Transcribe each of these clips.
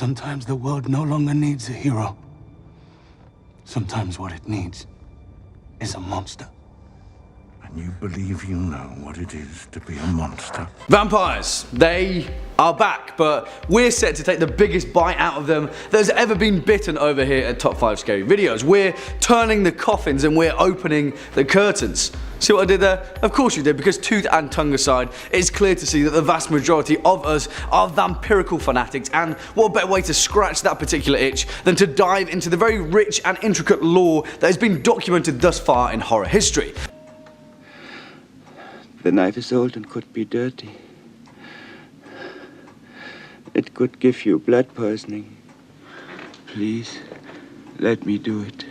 Sometimes the world no longer needs a hero. Sometimes what it needs is a monster. And you believe you know what it is to be a monster? Vampires, they are back, but we're set to take the biggest bite out of them that has ever been bitten over here at Top 5 Scary Videos. We're turning the coffins and we're opening the curtains. See what I did there? Of course you did, because tooth and tongue aside, it's clear to see that the vast majority of us are vampirical fanatics, and what better way to scratch that particular itch than to dive into the very rich and intricate lore that has been documented thus far in horror history. The knife is old and could be dirty. It could give you blood poisoning. Please, let me do it.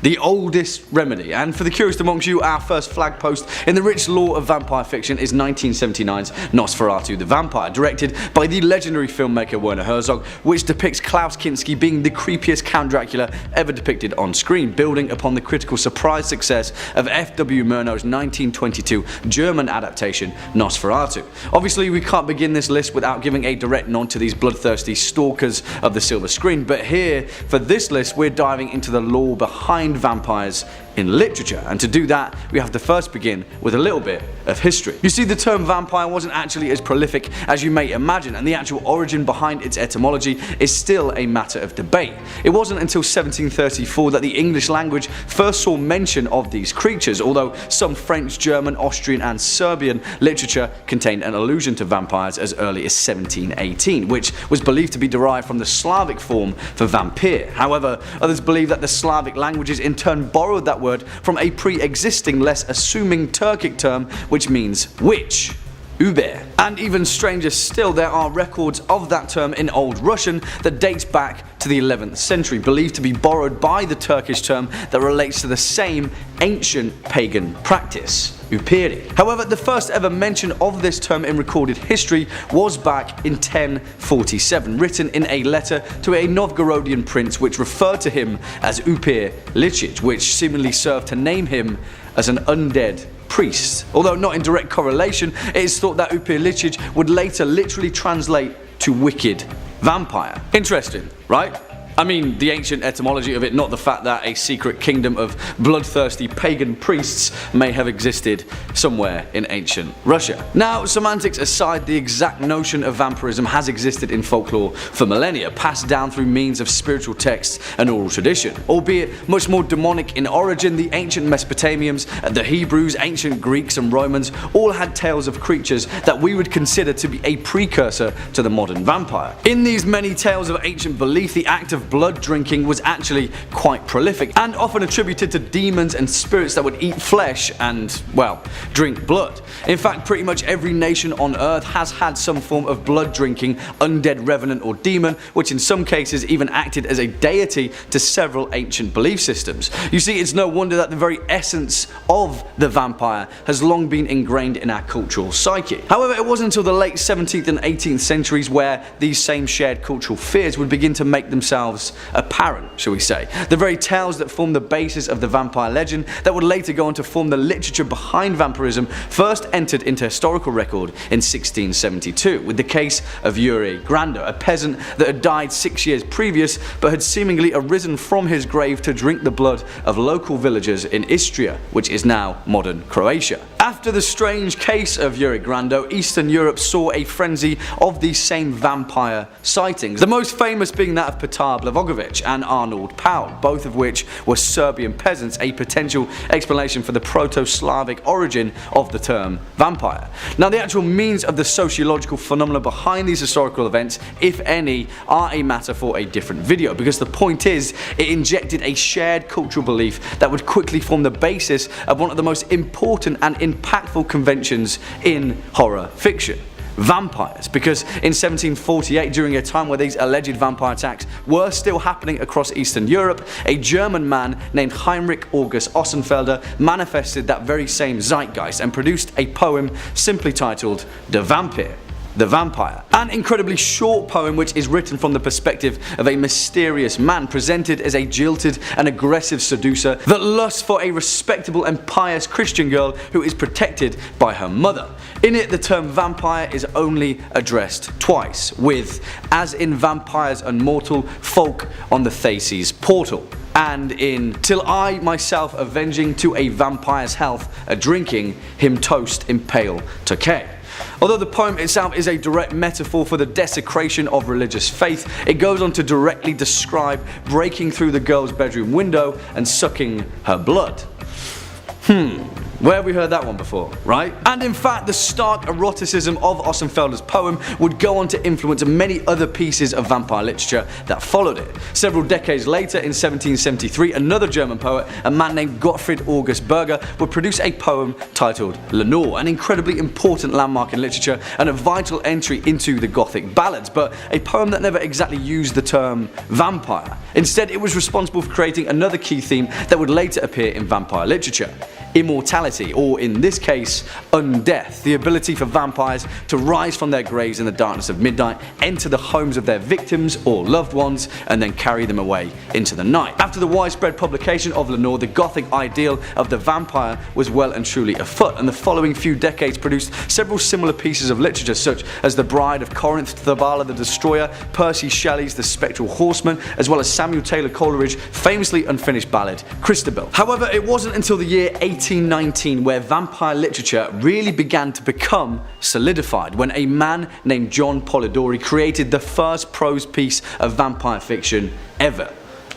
The oldest remedy, and for the curious amongst you, our first flag post in the rich lore of vampire fiction is 1979's Nosferatu the Vampire, directed by the legendary filmmaker Werner Herzog, which depicts Klaus Kinski being the creepiest Count Dracula ever depicted on screen, building upon the critical surprise success of F.W. Murnau's 1922 German adaptation Nosferatu. Obviously we can't begin this list without giving a direct nod to these bloodthirsty stalkers of the silver screen, but here, for this list, we're diving into the lore behind vampires in literature, and to do that we have to first begin with a little bit of history. You see, the term vampire wasn't actually as prolific as you may imagine, and the actual origin behind its etymology is still a matter of debate. It wasn't until 1734 that the English language first saw mention of these creatures, although some French, German, Austrian and Serbian literature contained an allusion to vampires as early as 1718, which was believed to be derived from the Slavic form for vampire. However, others believe that the Slavic languages in turn borrowed that word from a pre-existing, less assuming Turkic term which means witch, Uber. And even stranger still, there are records of that term in Old Russian that dates back to the 11th century, believed to be borrowed by the Turkish term that relates to the same ancient pagan practice, Upiri. However, the first ever mention of this term in recorded history was back in 1047, written in a letter to a Novgorodian prince which referred to him as Upir Lichich, which seemingly served to name him as an undead priest. Although not in direct correlation, it is thought that Upir Lichich would later literally translate to wicked vampire. Interesting, right? I mean, the ancient etymology of it, not the fact that a secret kingdom of bloodthirsty pagan priests may have existed somewhere in ancient Russia. Now, semantics aside, the exact notion of vampirism has existed in folklore for millennia, passed down through means of spiritual texts and oral tradition. Albeit much more demonic in origin, the ancient Mesopotamians, the Hebrews, ancient Greeks and Romans all had tales of creatures that we would consider to be a precursor to the modern vampire. In these many tales of ancient belief, the act of blood drinking was actually quite prolific, and often attributed to demons and spirits that would eat flesh and, well, drink blood. In fact, pretty much every nation on earth has had some form of blood drinking undead revenant or demon, which in some cases even acted as a deity to several ancient belief systems. You see, it's no wonder that the very essence of the vampire has long been ingrained in our cultural psyche. However, it wasn't until the late 17th and 18th centuries where these same shared cultural fears would begin to make themselves apparent, shall we say. The very tales that form the basis of the vampire legend that would later go on to form the literature behind vampirism first entered into historical record in 1672 with the case of Yuri Grando, a peasant that had died 6 years previous but had seemingly arisen from his grave to drink the blood of local villagers in Istria, which is now modern Croatia. After the strange case of Yuri Grando, Eastern Europe saw a frenzy of these same vampire sightings, the most famous being that of Petar Blavogovic and Arnold Paul, both of which were Serbian peasants, a potential explanation for the Proto-Slavic origin of the term vampire. Now, the actual means of the sociological phenomena behind these historical events, if any, are a matter for a different video, because the point is, it injected a shared cultural belief that would quickly form the basis of one of the most important and impactful conventions in horror fiction: vampires. Because in 1748, during a time where these alleged vampire attacks were still happening across Eastern Europe, a German man named Heinrich August Ossenfelder manifested that very same zeitgeist and produced a poem simply titled Der Vampir. the Vampire, an incredibly short poem which is written from the perspective of a mysterious man presented as a jilted and aggressive seducer that lusts for a respectable and pious Christian girl who is protected by her mother. In it, the term vampire is only addressed twice, with, as in Vampires Unmortal, folk on the Theses portal, and in Till I myself avenging to a vampire's health a drinking him toast impale to Cain. Although the poem itself is a direct metaphor for the desecration of religious faith, it goes on to directly describe breaking through the girl's bedroom window and sucking her blood. Where have we heard that one before, right? And in fact, the stark eroticism of Ossenfelder's poem would go on to influence many other pieces of vampire literature that followed it. Several decades later, in 1773, another German poet, a man named Gottfried August Berger, would produce a poem titled Lenore, an incredibly important landmark in literature and a vital entry into the Gothic ballads, but a poem that never exactly used the term vampire. Instead, it was responsible for creating another key theme that would later appear in vampire literature: immortality, or in this case, undeath, the ability for vampires to rise from their graves in the darkness of midnight, enter the homes of their victims or loved ones, and then carry them away into the night. After the widespread publication of Lenore, the Gothic ideal of the vampire was well and truly afoot, and the following few decades produced several similar pieces of literature, such as The Bride of Corinth, Thabala the Destroyer, Percy Shelley's The Spectral Horseman, as well as Samuel Taylor Coleridge's famously unfinished ballad, Christabel. However, it wasn't until the year 1819 where vampire literature really began to become solidified, when a man named John Polidori created the first prose piece of vampire fiction ever: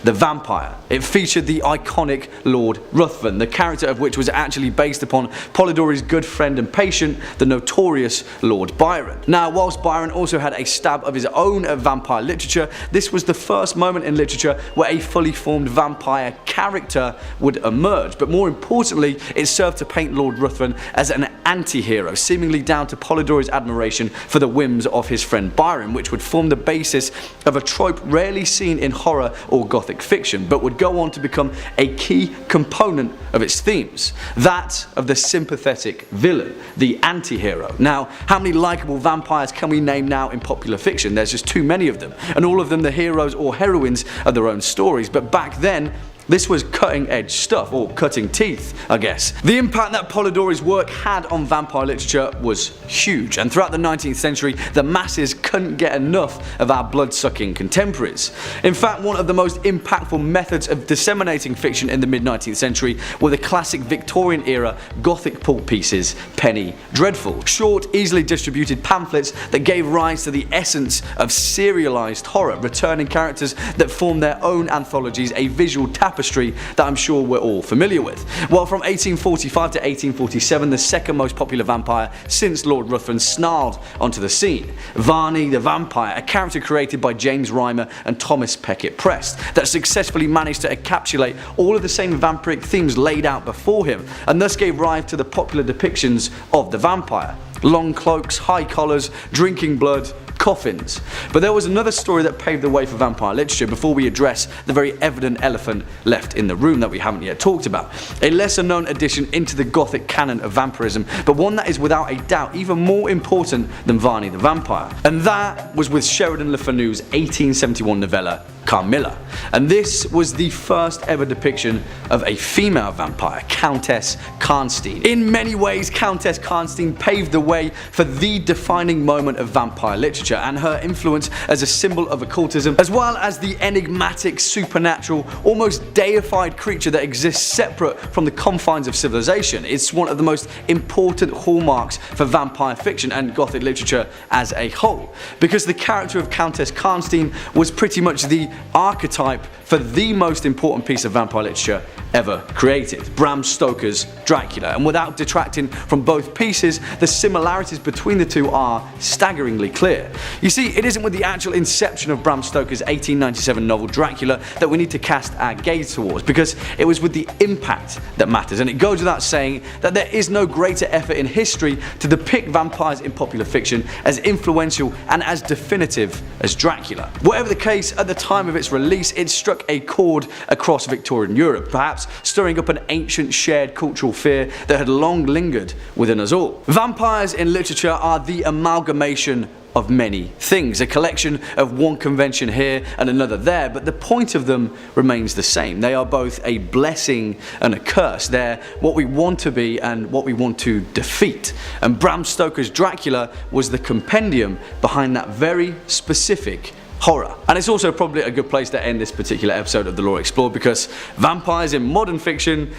The Vampire. It featured the iconic Lord Ruthven, the character of which was actually based upon Polidori's good friend and patient, the notorious Lord Byron. Now, whilst Byron also had a stab of his own at vampire literature, this was the first moment in literature where a fully formed vampire character would emerge, but more importantly, it served to paint Lord Ruthven as an anti-hero, seemingly down to Polidori's admiration for the whims of his friend Byron, which would form the basis of a trope rarely seen in horror or Gothic fiction, but would go on to become a key component of its themes, that of the sympathetic villain, the anti-hero. Now, how many likeable vampires can we name now in popular fiction? There's just too many of them, and all of them the heroes or heroines of their own stories, but back then, this was cutting edge stuff, or cutting teeth, I guess. The impact that Polidori's work had on vampire literature was huge, and throughout the 19th century, the masses couldn't get enough of our blood-sucking contemporaries. In fact, one of the most impactful methods of disseminating fiction in the mid-19th century were the classic Victorian era Gothic pulp pieces, penny dreadful. Short, easily distributed pamphlets that gave rise to the essence of serialized horror, returning characters that formed their own anthologies, a visual tapestry that I'm sure we're all familiar with. Well, from 1845 to 1847, the second most popular vampire since Lord Ruthven snarled onto the scene: Varney the Vampire, a character created by James Reimer and Thomas Peckett Prest that successfully managed to encapsulate all of the same vampiric themes laid out before him, and thus gave rise to the popular depictions of the vampire: long cloaks, high collars, drinking blood, coffins. But there was another story that paved the way for vampire literature before we address the very evident elephant left in the room that we haven't yet talked about. A lesser known addition into the Gothic canon of vampirism, but one that is without a doubt even more important than Varney the Vampire. And that was with Sheridan Le Fanu's 1871 novella Carmilla. And this was the first ever depiction of a female vampire, Countess Karnstein. In many ways, Countess Karnstein paved the way for the defining moment of vampire literature, and her influence as a symbol of occultism, as well as the enigmatic, supernatural, almost deified creature that exists separate from the confines of civilization. It's one of the most important hallmarks for vampire fiction and Gothic literature as a whole, because the character of Countess Karnstein was pretty much the archetype for the most important piece of vampire literature ever created, Bram Stoker's Dracula. And without detracting from both pieces, the similarities between the two are staggeringly clear. You see, it isn't with the actual inception of Bram Stoker's 1897 novel Dracula that we need to cast our gaze towards, because it was with the impact that matters, and it goes without saying that there is no greater effort in history to depict vampires in popular fiction as influential and as definitive as Dracula. Whatever the case, at the time of its release it struck a chord across Victorian Europe, perhaps stirring up an ancient shared cultural fear that had long lingered within us all. Vampires in literature are the amalgamation of many things, a collection of one convention here and another there, but the point of them remains the same. They are both a blessing and a curse. They're what we want to be and what we want to defeat. And Bram Stoker's Dracula was the compendium behind that very specific horror. And it's also probably a good place to end this particular episode of The Lore Explored, because vampires in modern fiction,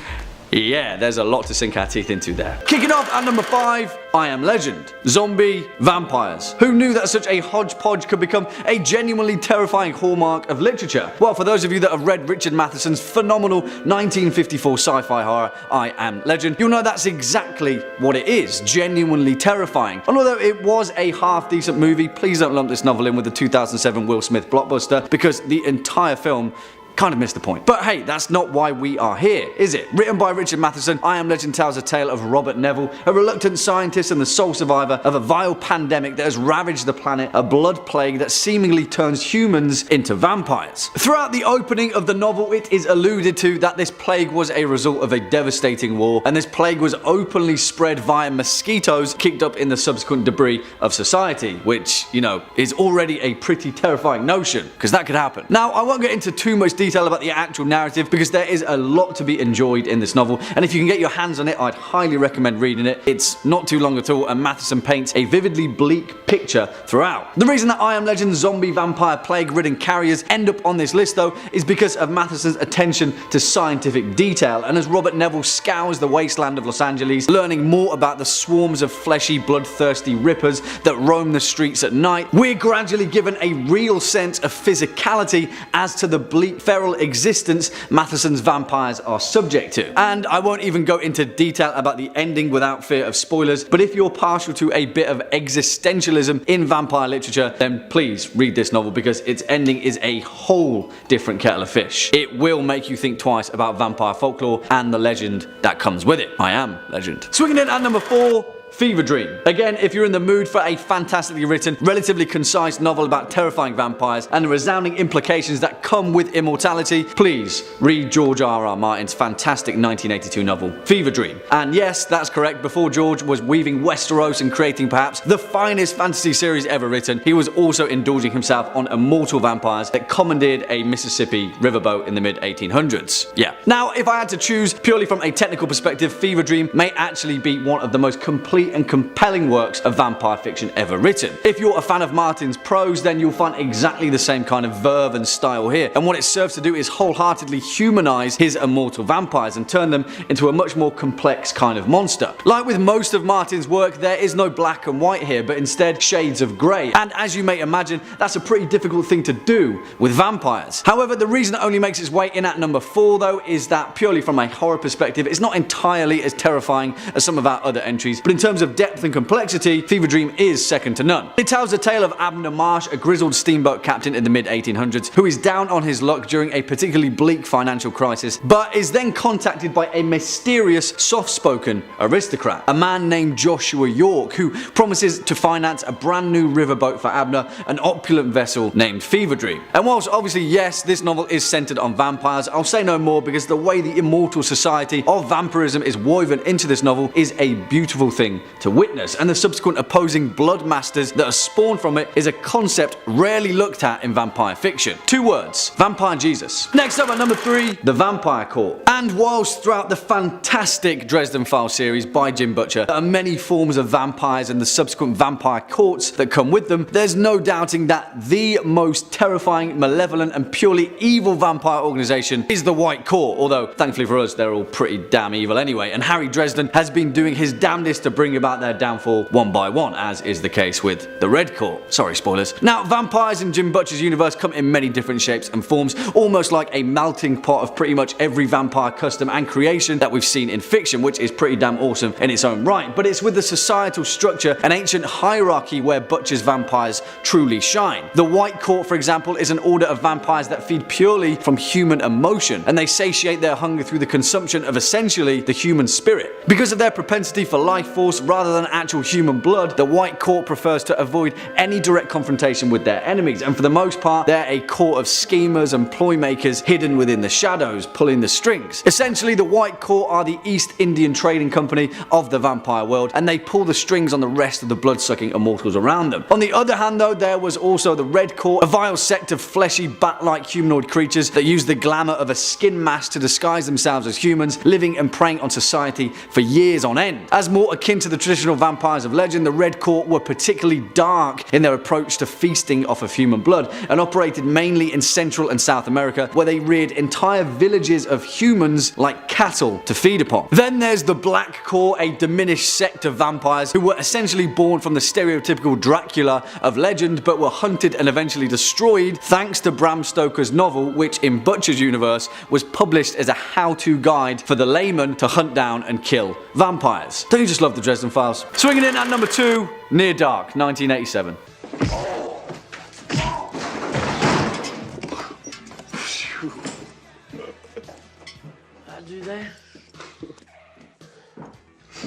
yeah, there's a lot to sink our teeth into there. Kicking off at number 5, I Am Legend. Zombie vampires. Who knew that such a hodgepodge could become a genuinely terrifying hallmark of literature? Well, for those of you that have read Richard Matheson's phenomenal 1954 sci-fi horror, I Am Legend, you'll know that's exactly what it is. Genuinely terrifying. And although it was a half-decent movie, please don't lump this novel in with the 2007 Will Smith blockbuster, because the entire film kind of missed the point. But hey, that's not why we are here, is it? Written by Richard Matheson, I Am Legend tells a tale of Robert Neville, a reluctant scientist and the sole survivor of a vile pandemic that has ravaged the planet, a blood plague that seemingly turns humans into vampires. Throughout the opening of the novel, it is alluded to that this plague was a result of a devastating war, and this plague was openly spread via mosquitoes kicked up in the subsequent debris of society, which, you know, is already a pretty terrifying notion, because that could happen. Now, I won't get into too much detail about the actual narrative, because there is a lot to be enjoyed in this novel, and if you can get your hands on it, I'd highly recommend reading it. It's not too long at all, and Matheson paints a vividly bleak picture throughout. The reason that I Am Legend's zombie vampire plague-ridden carriers end up on this list, though, is because of Matheson's attention to scientific detail, and as Robert Neville scours the wasteland of Los Angeles, learning more about the swarms of fleshy, bloodthirsty rippers that roam the streets at night, we're gradually given a real sense of physicality as to the bleak, feral existence Matheson's vampires are subject to. And I won't even go into detail about the ending without fear of spoilers, but if you're partial to a bit of existentialism in vampire literature, then please read this novel, because its ending is a whole different kettle of fish. It will make you think twice about vampire folklore and the legend that comes with it. I Am Legend. Swinging in at number 4, Fever Dream. Again, if you're in the mood for a fantastically written, relatively concise novel about terrifying vampires and the resounding implications that come with immortality, please read George R.R. Martin's fantastic 1982 novel, Fever Dream. And yes, that's correct, before George was weaving Westeros and creating perhaps the finest fantasy series ever written, he was also indulging himself on immortal vampires that commandeered a Mississippi riverboat in the mid-1800s. Yeah. Now, if I had to choose purely from a technical perspective, Fever Dream may actually be one of the most complete and compelling works of vampire fiction ever written. If you're a fan of Martin's prose, then you'll find exactly the same kind of verve and style here, and what it serves to do is wholeheartedly humanize his immortal vampires and turn them into a much more complex kind of monster. Like with most of Martin's work, there is no black and white here, but instead shades of grey, and as you may imagine, that's a pretty difficult thing to do with vampires. However, the reason it only makes its way in at number 4, though, is that purely from a horror perspective, it's not entirely as terrifying as some of our other entries, but in terms of depth and complexity, Fever Dream is second to none. It tells the tale of Abner Marsh, a grizzled steamboat captain in the mid-1800s, who is down on his luck during a particularly bleak financial crisis, but is then contacted by a mysterious, soft-spoken aristocrat, a man named Joshua York, who promises to finance a brand new riverboat for Abner, an opulent vessel named Fever Dream. And whilst obviously, yes, this novel is centered on vampires, I'll say no more, because the way the immortal society of vampirism is woven into this novel is a beautiful thing to witness, and the subsequent opposing blood masters that are spawned from it is a concept rarely looked at in vampire fiction. 2 words: Vampire Jesus. Next up at number 3, The Vampire Court. And whilst throughout the fantastic Dresden Files series by Jim Butcher there are many forms of vampires and the subsequent vampire courts that come with them, there's no doubting that the most terrifying, malevolent and purely evil vampire organization is the White Court, although thankfully for us they're all pretty damn evil anyway, and Harry Dresden has been doing his damnedest to bring bring about their downfall one by one, as is the case with the Red Court. Sorry, spoilers. Now, vampires in Jim Butcher's universe come in many different shapes and forms, almost like a melting pot of pretty much every vampire custom and creation that we've seen in fiction, which is pretty damn awesome in its own right. But it's with the societal structure and ancient hierarchy where Butcher's vampires truly shine. The White Court, for example, is an order of vampires that feed purely from human emotion, and they satiate their hunger through the consumption of essentially the human spirit. Because of their propensity for life force rather than actual human blood, the White Court prefers to avoid any direct confrontation with their enemies, and for the most part they're a court of schemers and ploy makers hidden within the shadows, pulling the strings. Essentially, the White Court are the East Indian trading company of the vampire world, and they pull the strings on the rest of the blood-sucking immortals around them. On the other hand though, there was also the Red Court, a vile sect of fleshy bat-like humanoid creatures that use the glamour of a skin mask to disguise themselves as humans, living and preying on society for years on end. As more akin to the traditional vampires of legend, the Red Court were particularly dark in their approach to feasting off of human blood, and operated mainly in Central and South America, where they reared entire villages of humans like cattle to feed upon. Then there's the Black Court, a diminished sect of vampires who were essentially born from the stereotypical Dracula of legend, but were hunted and eventually destroyed thanks to Bram Stoker's novel, which in Butcher's universe was published as a how-to guide for the layman to hunt down and kill vampires. Don't you just love the Dresden Files? Swinging in at number 2, Near Dark, 1987.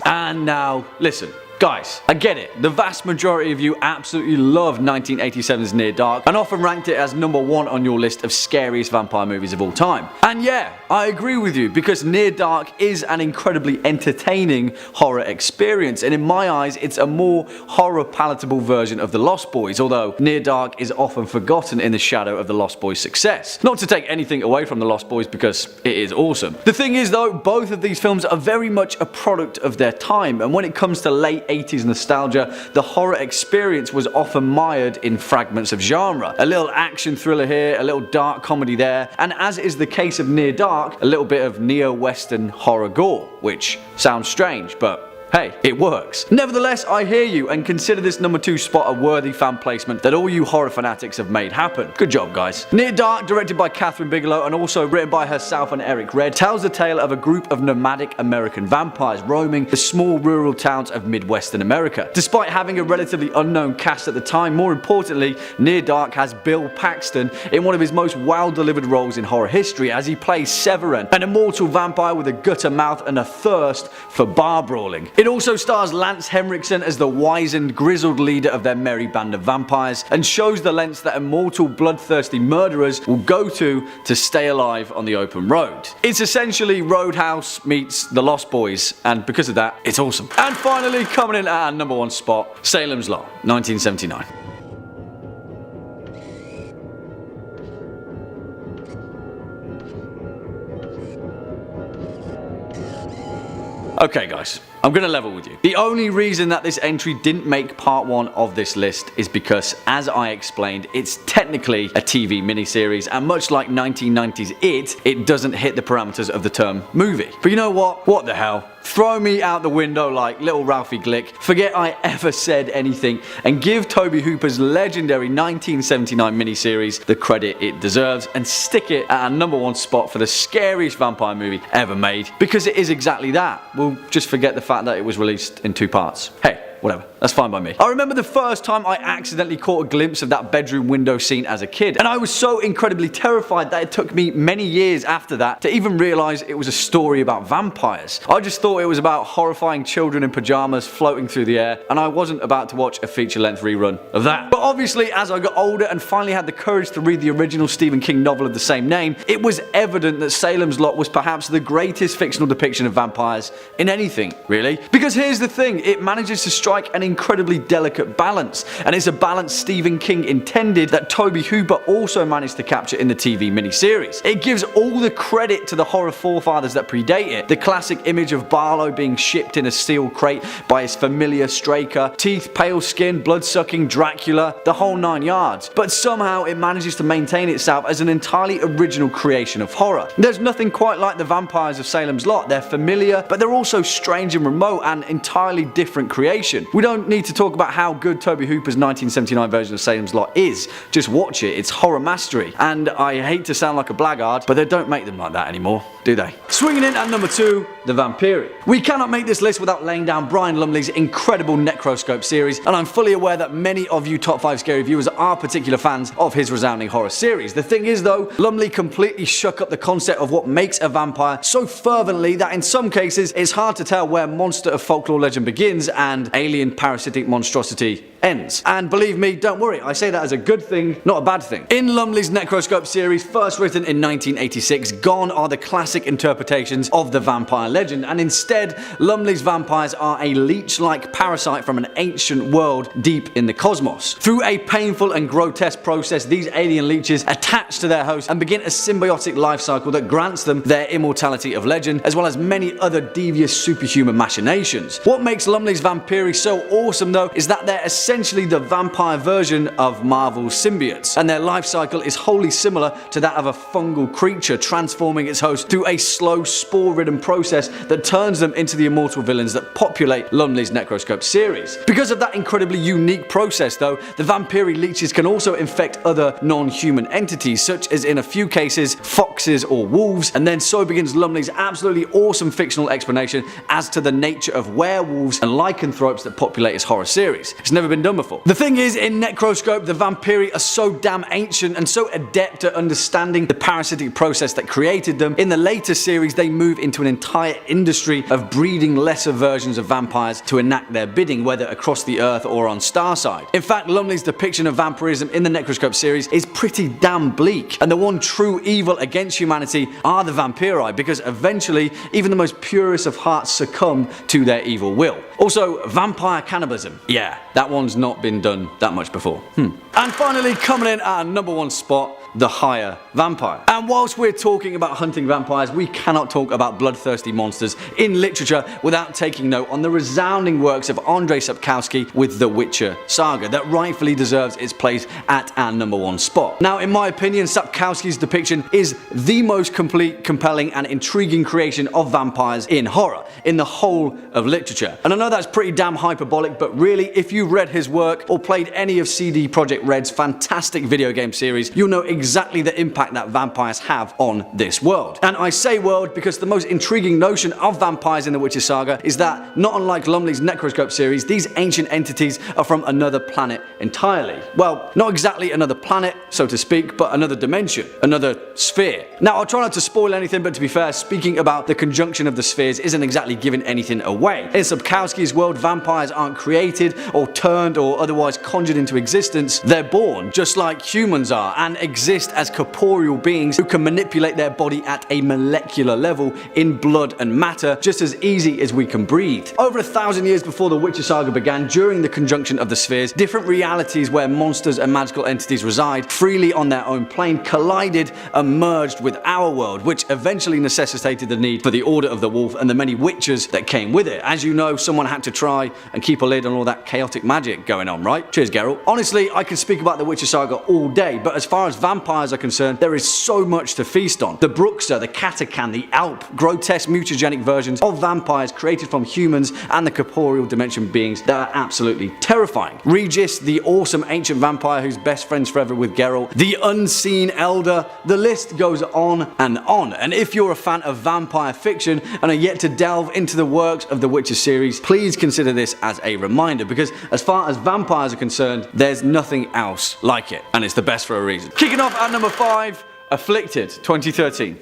And now, listen. Guys, I get it. The vast majority of you absolutely loved 1987's Near Dark and often ranked it as number 1 on your list of scariest vampire movies of all time. And yeah, I agree with you, because Near Dark is an incredibly entertaining horror experience, and in my eyes it's a more horror palatable version of The Lost Boys, although Near Dark is often forgotten in the shadow of The Lost Boys' success. Not to take anything away from The Lost Boys, because it is awesome. The thing is though, both of these films are very much a product of their time, and when it comes to late 80s nostalgia, the horror experience was often mired in fragments of genre. A little action thriller here, a little dark comedy there, and as is the case of Near Dark, a little bit of neo-western horror gore, which sounds strange, but hey, it works. Nevertheless, I hear you and consider this number 2 spot a worthy fan placement that all you horror fanatics have made happen. Good job, guys. Near Dark, directed by Catherine Bigelow and also written by herself and Eric Red, tells the tale of a group of nomadic American vampires roaming the small rural towns of Midwestern America. Despite having a relatively unknown cast at the time, more importantly, Near Dark has Bill Paxton in one of his most well-delivered roles in horror history, as he plays Severin, an immortal vampire with a gutter mouth and a thirst for bar brawling. It also stars Lance Henriksen as the wizened, grizzled leader of their merry band of vampires, and shows the lengths that immortal, bloodthirsty murderers will go to stay alive on the open road. It's essentially Roadhouse meets The Lost Boys, and because of that, it's awesome. And finally, coming in at our number 1 spot, Salem's Lot, 1979. Okay guys, I'm gonna level with you. The only reason that this entry didn't make part 1 of this list is because, as I explained, it's technically a TV miniseries, and much like 1990s it doesn't hit the parameters of the term movie. But you know what? What the hell? Throw me out the window like little Ralphie Glick, forget I ever said anything, and give Tobe Hooper's legendary 1979 miniseries the credit it deserves, and stick it at our number 1 spot for the scariest vampire movie ever made, because it is exactly that. We'll just forget the fact that it was released in 2 parts. Hey, whatever, that's fine by me. I remember the first time I accidentally caught a glimpse of that bedroom window scene as a kid, and I was so incredibly terrified that it took me many years after that to even realise it was a story about vampires. I just thought it was about horrifying children in pyjamas floating through the air, and I wasn't about to watch a feature-length rerun of that. But obviously, as I got older and finally had the courage to read the original Stephen King novel of the same name, it was evident that Salem's Lot was perhaps the greatest fictional depiction of vampires in anything, really. Because here's the thing, it manages to strike strike an incredibly delicate balance, and it's a balance Stephen King intended that Tobe Hooper also managed to capture in the TV miniseries. It gives all the credit to the horror forefathers that predate it. The classic image of Barlow being shipped in a steel crate by his familiar Straker, teeth, pale skin, blood-sucking Dracula, the whole 9 yards. But somehow it manages to maintain itself as an entirely original creation of horror. There's nothing quite like the vampires of Salem's Lot. They're familiar, but they're also strange and remote and entirely different creation. We don't need to talk about how good Tobe Hooper's 1979 version of Salem's Lot is. Just watch it, it's horror mastery. And I hate to sound like a blackguard, but they don't make them like that anymore, do they? Swinging in at number 2, the Vampiri. We cannot make this list without laying down Brian Lumley's incredible Necroscope series, and I'm fully aware that many of you Top 5 Scary viewers are particular fans of his resounding horror series. The thing is though, Lumley completely shook up the concept of what makes a vampire so fervently that in some cases it's hard to tell where monster of folklore legend begins and alien parasitic monstrosity ends. And believe me, don't worry, I say that as a good thing, not a bad thing. In Lumley's Necroscope series, first written in 1986, gone are the classic interpretations of the vampire legend, and instead, Lumley's vampires are a leech-like parasite from an ancient world deep in the cosmos. Through a painful and grotesque process, these alien leeches attach to their host and begin a symbiotic life cycle that grants them their immortality of legend, as well as many other devious superhuman machinations. What makes Lumley's Vampiri so awesome though is that they're essentially the vampire version of Marvel's symbiotes, and their life cycle is wholly similar to that of a fungal creature transforming its host through a slow spore-ridden process that turns them into the immortal villains that populate Lumley's Necroscope series. Because of that incredibly unique process though, the Vampiri leeches can also infect other non-human entities, such as in a few cases foxes or wolves, and then so begins Lumley's absolutely awesome fictional explanation as to the nature of werewolves and lycanthropes that populate his horror series. It's never been done before. The thing is, in Necroscope, the Vampiri are so damn ancient and so adept at understanding the parasitic process that created them. In the later series, they move into an entire industry of breeding lesser versions of vampires to enact their bidding, whether across the earth or on Starside. In fact, Lumley's depiction of vampirism in the Necroscope series is pretty damn bleak, and the one true evil against humanity are the Vampiri, because eventually even the most purest of hearts succumb to their evil will. Also, vampire cannibalism. Yeah, that one's not been done that much before. And finally, coming in at our number 1 spot, the higher vampire. And whilst we're talking about hunting vampires, we cannot talk about bloodthirsty monsters in literature without taking note on the resounding works of Andrzej Sapkowski with the Witcher saga that rightfully deserves its place at our number 1 spot. Now, in my opinion, Sapkowski's depiction is the most complete, compelling and intriguing creation of vampires in horror, in the whole of literature. And I know that's pretty damn hyperbolic, but really, if you read his work or played any of CD Projekt Red's fantastic video game series, you'll know exactly the impact that vampires have on this world. And I say world because the most intriguing notion of vampires in the Witcher saga is that, not unlike Lumley's Necroscope series, these ancient entities are from another planet entirely. Well, not exactly another planet, so to speak, but another dimension, another sphere. Now, I'll try not to spoil anything, but to be fair, speaking about the conjunction of the spheres isn't exactly giving anything away. In Sapkowski's world, vampires aren't created or turned or otherwise conjured into existence. They're born, just like humans are, and exist as corporeal beings who can manipulate their body at a molecular level in blood and matter just as easy as we can breathe. Over 1,000 years before the Witcher saga began, during the conjunction of the spheres, different realities where monsters and magical entities reside freely on their own plane collided and merged with our world, which eventually necessitated the need for the Order of the Wolf and the many witches that came with it. As you know, someone had to try and keep a lid on all that chaotic magic going on, right? Cheers, Geralt. Honestly, I can speak about the Witcher saga all day, but as far as vampires are concerned, there is so much to feast on. The Bruxa, the Katakan, the Alp, grotesque mutagenic versions of vampires created from humans and the corporeal dimension beings that are absolutely terrifying. Regis, the awesome ancient vampire who's best friends forever with Geralt, the unseen elder, the list goes on. And if you're a fan of vampire fiction and are yet to delve into the works of the Witcher series, please consider this as a reminder, because as far as vampires are concerned, there's nothing else like it, and it's the best for a reason. Kicking off at number 5, Afflicted, 2013.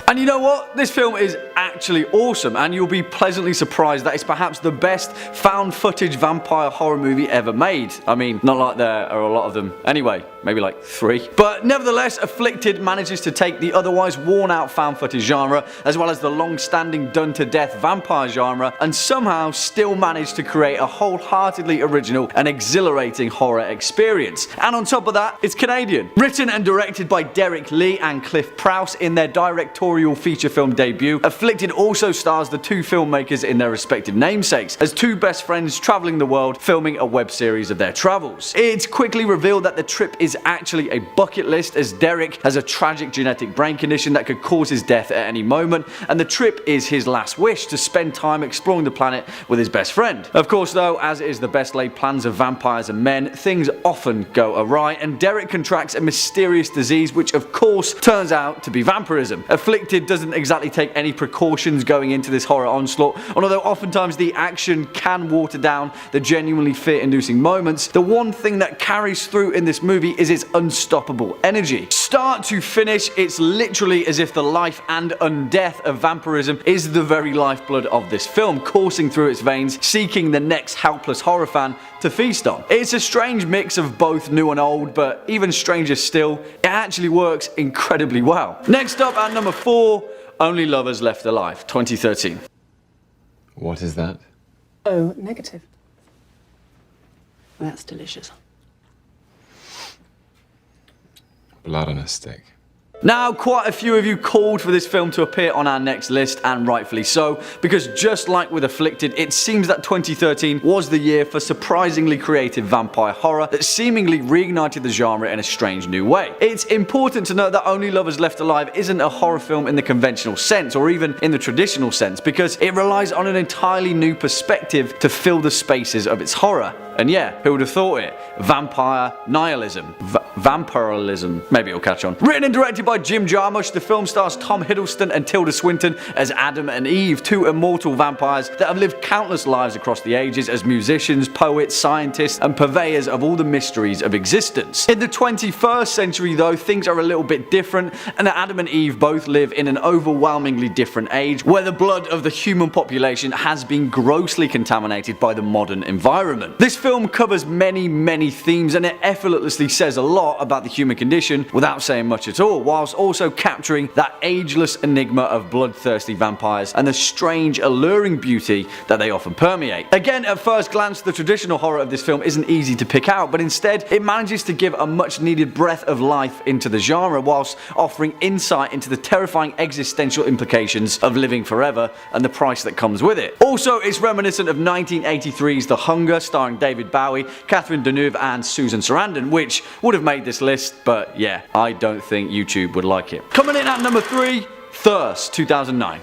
And you know what? This film is actually awesome, and you'll be pleasantly surprised that it's perhaps the best found footage vampire horror movie ever made. I mean, not like there are a lot of them. Anyway, maybe like 3. But nevertheless, Afflicted manages to take the otherwise worn out found footage genre, as well as the long-standing done-to-death vampire genre, and somehow still manage to create a wholeheartedly original and exhilarating horror experience. And on top of that, it's Canadian. Written and directed by Derek Lee and Cliff Prowse in their directorial feature film debut, Afflicted also stars the 2 filmmakers in their respective namesakes, as 2 best friends travelling the world filming a web series of their travels. It's quickly revealed that the trip is actually a bucket list, as Derek has a tragic genetic brain condition that could cause his death at any moment, and the trip is his last wish to spend time exploring the planet with his best friend. Of course though, as is the best laid plans of vampires and men, things often go awry, and Derek contracts a mysterious disease which of course turns out to be vampirism. Afflicted doesn't exactly take any precautions going into this horror onslaught, and although oftentimes the action can water down the genuinely fear-inducing moments, the one thing that carries through in this movie is its unstoppable energy. Start to finish, it's literally as if the life and undeath of vampirism is the very lifeblood of this film, coursing through its veins, seeking the next helpless horror fan to feast on. It's a strange mix of both new and old, but even stranger still, it actually works incredibly well. Next up at number 4, Only Lovers Left Alive, 2013. What is that? Oh, negative. That's delicious. Blood on a stick. Now, quite a few of you called for this film to appear on our next list, and rightfully so, because just like with Afflicted, it seems that 2013 was the year for surprisingly creative vampire horror that seemingly reignited the genre in a strange new way. It's important to note that Only Lovers Left Alive isn't a horror film in the conventional sense, or even in the traditional sense, because it relies on an entirely new perspective to fill the spaces of its horror. And yeah, who would have thought it? Vampire nihilism. Vampirilism. Maybe it'll catch on. Written and directed by Jim Jarmusch, the film stars Tom Hiddleston and Tilda Swinton as Adam and Eve, 2 immortal vampires that have lived countless lives across the ages as musicians, poets, scientists, and purveyors of all the mysteries of existence. In the 21st century though, things are a little bit different, and Adam and Eve both live in an overwhelmingly different age, where the blood of the human population has been grossly contaminated by the modern environment. This film covers many themes, and it effortlessly says a lot about the human condition without saying much at all, whilst also capturing that ageless enigma of bloodthirsty vampires and the strange alluring beauty that they often permeate. Again, at first glance, the traditional horror of this film isn't easy to pick out, but instead it manages to give a much needed breath of life into the genre, whilst offering insight into the terrifying existential implications of living forever and the price that comes with it. Also, it's reminiscent of 1983's The Hunger, starring David Bowie, Catherine Deneuve and Susan Sarandon, which would have made this list, but yeah, I don't think YouTube would like it. Coming in at number 3, Thirst, 2009.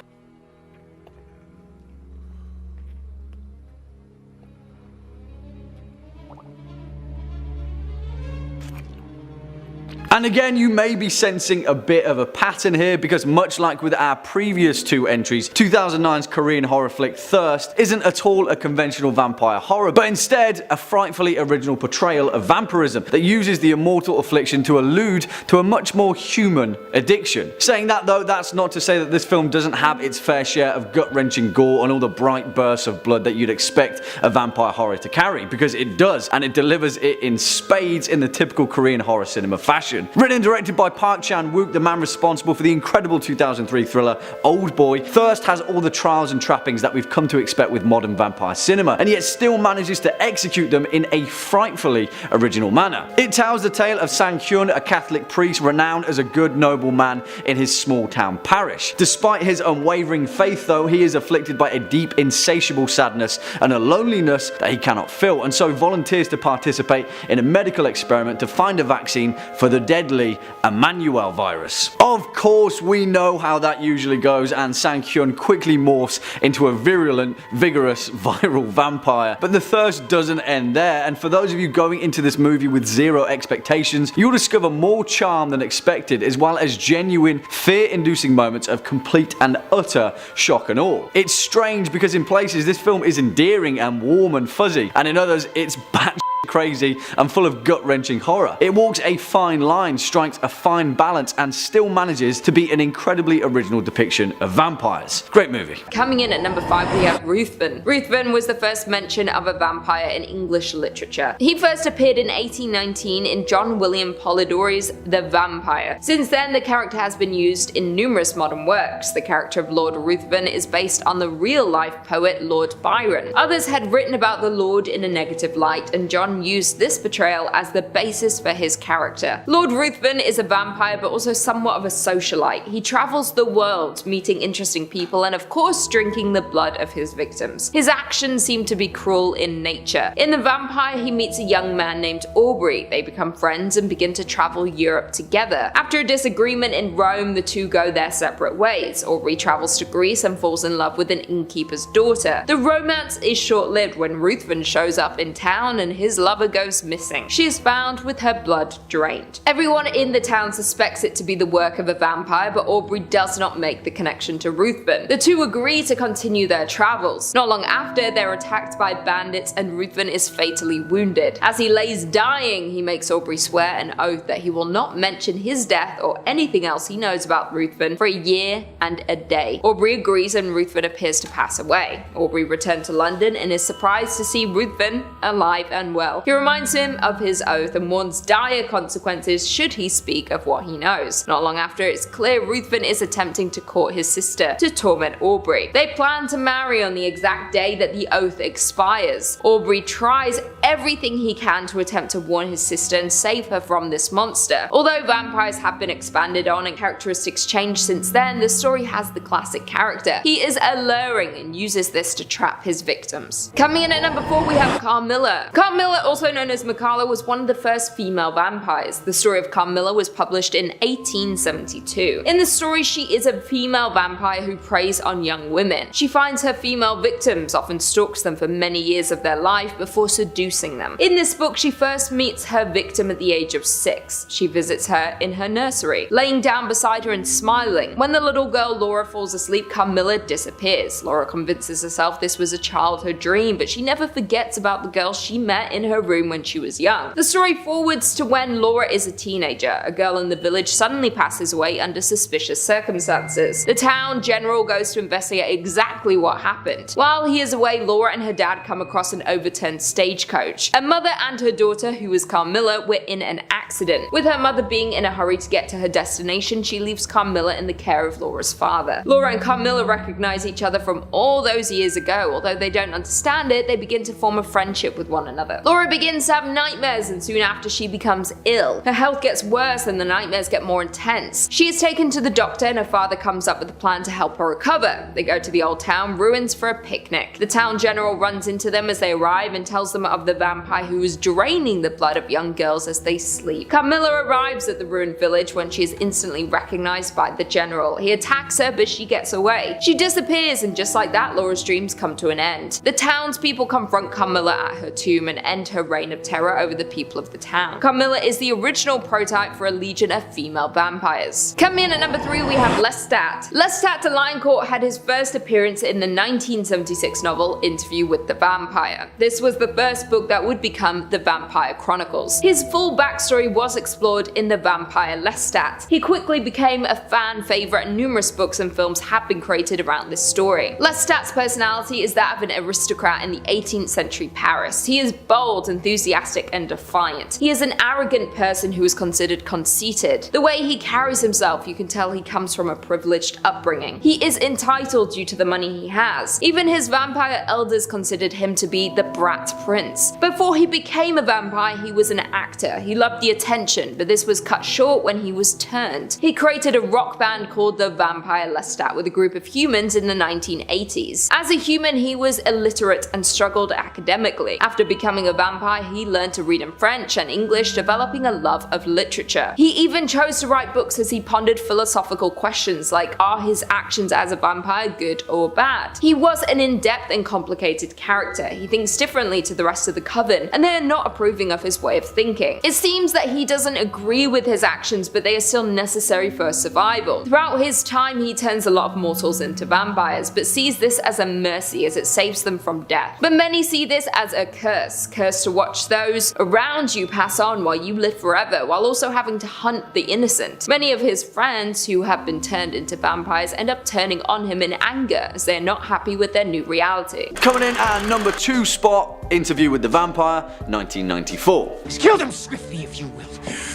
And again, you may be sensing a bit of a pattern here, because much like with our previous 2 entries, 2009's Korean horror flick Thirst isn't at all a conventional vampire horror, but instead a frightfully original portrayal of vampirism that uses the immortal affliction to allude to a much more human addiction. Saying that though, that's not to say that this film doesn't have its fair share of gut-wrenching gore and all the bright bursts of blood that you'd expect a vampire horror to carry, because it does, and it delivers it in spades in the typical Korean horror cinema fashion. Written and directed by Park Chan-wook, the man responsible for the incredible 2003 thriller Old Boy, Thirst has all the trials and trappings that we've come to expect with modern vampire cinema, and yet still manages to execute them in a frightfully original manner. It tells the tale of Sang-hyun, a Catholic priest renowned as a good noble man in his small town parish. Despite his unwavering faith though, he is afflicted by a deep insatiable sadness and a loneliness that he cannot fill, and so volunteers to participate in a medical experiment to find a vaccine for the deadly Emmanuel virus. Of course, we know how that usually goes, and Sang-hyun quickly morphs into a virulent, vigorous, viral vampire. But the thirst doesn't end there, and for those of you going into this movie with zero expectations, you'll discover more charm than expected, as well as genuine, fear-inducing moments of complete and utter shock and awe. It's strange because in places this film is endearing and warm and fuzzy, and in others it's batshit crazy, and full of gut-wrenching horror. It walks a fine line, strikes a fine balance, and still manages to be an incredibly original depiction of vampires. Great movie. Coming in at number 5 we have Ruthven. Ruthven was the first mention of a vampire in English literature. He first appeared in 1819 in John William Polidori's The Vampire. Since then, the character has been used in numerous modern works. The character of Lord Ruthven is based on the real-life poet Lord Byron. Others had written about the Lord in a negative light, and John used this portrayal as the basis for his character. Lord Ruthven is a vampire, but also somewhat of a socialite. He travels the world, meeting interesting people, and of course drinking the blood of his victims. His actions seem to be cruel in nature. In The Vampire, he meets a young man named Aubrey. They become friends and begin to travel Europe together. After a disagreement in Rome, the two go their separate ways. Aubrey travels to Greece and falls in love with an innkeeper's daughter. The romance is short-lived when Ruthven shows up in town and his lover goes missing. She is found with her blood drained. Everyone in the town suspects it to be the work of a vampire, but Aubrey does not make the connection to Ruthven. The two agree to continue their travels. Not long after, they're attacked by bandits and Ruthven is fatally wounded. As he lays dying, he makes Aubrey swear an oath that he will not mention his death or anything else he knows about Ruthven for a year and a day. Aubrey agrees and Ruthven appears to pass away. Aubrey returns to London and is surprised to see Ruthven alive and well. He reminds him of his oath and warns dire consequences should he speak of what he knows. Not long after, it's clear Ruthven is attempting to court his sister to torment Aubrey. They plan to marry on the exact day that the oath expires. Aubrey tries everything he can to attempt to warn his sister and save her from this monster. Although vampires have been expanded on and characteristics changed since then, the story has the classic character. He is alluring and uses this to trap his victims. Coming in at number 4 we have Carmilla. Carmilla, also known as Makala, was one of the first female vampires. The story of Carmilla was published in 1872. In the story, she is a female vampire who preys on young women. She finds her female victims, often stalks them for many years of their life before seducing them. In this book, she first meets her victim at the age of 6. She visits her in her nursery, laying down beside her and smiling. When the little girl Laura falls asleep, Carmilla disappears. Laura convinces herself this was a childhood dream, but she never forgets about the girl she met in her room when she was young. The story forwards to when Laura is a teenager. A girl in the village suddenly passes away under suspicious circumstances. The town general goes to investigate exactly what happened. While he is away, Laura and her dad come across an overturned stagecoach. A mother and her daughter, who is Carmilla, were in an accident. With her mother being in a hurry to get to her destination, she leaves Carmilla in the care of Laura's father. Laura and Carmilla recognize each other from all those years ago. Although they don't understand it, they begin to form a friendship with one another. Laura begins to have nightmares, and soon after she becomes ill. Her health gets worse and the nightmares get more intense. She is taken to the doctor and her father comes up with a plan to help her recover. They go to the old town ruins for a picnic. The town general runs into them as they arrive and tells them of the vampire who is draining the blood of young girls as they sleep. Carmilla arrives at the ruined village when she is instantly recognized by the general. He attacks her, but she gets away. She disappears, and just like that, Laura's dreams come to an end. The townspeople confront Carmilla at her tomb and end her reign of terror over the people of the town. Carmilla is the original prototype for a legion of female vampires. Coming in at number 3 we have Lestat. Lestat de Liancourt had his first appearance in the 1976 novel Interview with the Vampire. This was the first book that would become the Vampire Chronicles. His full backstory was explored in The Vampire Lestat. He quickly became a fan favorite and numerous books and films have been created around this story. Lestat's personality is that of an aristocrat in the 18th century Paris. He is bold, enthusiastic, and defiant. He is an arrogant person who is considered conceited. The way he carries himself, you can tell he comes from a privileged upbringing. He is entitled due to the money he has. Even his vampire elders considered him to be the brat prince. Before he became a vampire, he was an actor. He loved the attention, but this was cut short when he was turned. He created a rock band called the Vampire Lestat with a group of humans in the 1980s. As a human, he was illiterate and struggled academically. After becoming a vampire, he learned to read in French and English, developing a love of literature. He even chose to write books as he pondered philosophical questions like, are his actions as a vampire good or bad? He was an in-depth and complicated character. He thinks differently to the rest of the coven, and they are not approving of his way of thinking. It seems that he doesn't agree with his actions, but they are still necessary for survival. Throughout his time, he turns a lot of mortals into vampires, but sees this as a mercy as it saves them from death. But many see this as a curse, cursed to watch those around you pass on while you live forever, while also having to hunt the innocent. Many of his friends who have been turned into vampires end up turning on him in anger as they are not happy with their new reality. Coming in at number 2 spot, Interview with the Vampire, 1994. Kill them swiftly if you will,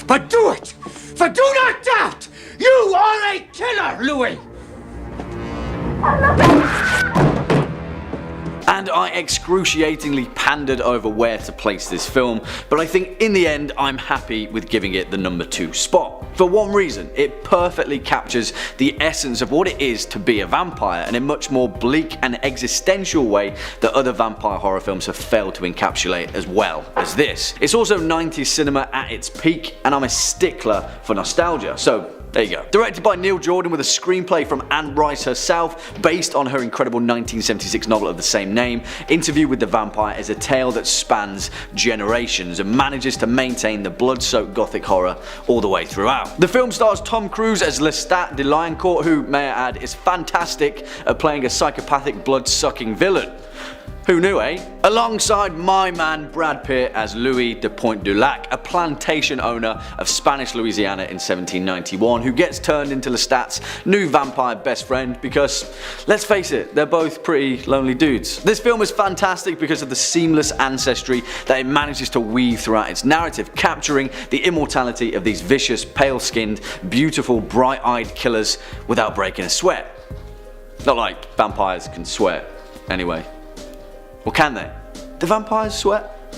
but do it! For do not doubt, you are a killer, Louis! And I excruciatingly pandered over where to place this film, but I think in the end I'm happy with giving it the number 2 spot. For one reason, it perfectly captures the essence of what it is to be a vampire in a much more bleak and existential way that other vampire horror films have failed to encapsulate as well as this. It's also 90s cinema at its peak, and I'm a stickler for nostalgia, so there you go. Directed by Neil Jordan with a screenplay from Anne Rice herself, based on her incredible 1976 novel of the same name, Interview with the Vampire is a tale that spans generations and manages to maintain the blood-soaked gothic horror all the way throughout. The film stars Tom Cruise as Lestat de Lioncourt, who, may I add, is fantastic at playing a psychopathic blood-sucking villain. Who knew, eh? Alongside my man Brad Pitt as Louis de Pointe-du-Lac, a plantation owner of Spanish Louisiana in 1791 who gets turned into Lestat's new vampire best friend because, let's face it, they're both pretty lonely dudes. This film is fantastic because of the seamless ancestry that it manages to weave throughout its narrative, capturing the immortality of these vicious, pale-skinned, beautiful, bright-eyed killers without breaking a sweat. Not like vampires can sweat, anyway. Or can they? Do vampires sweat?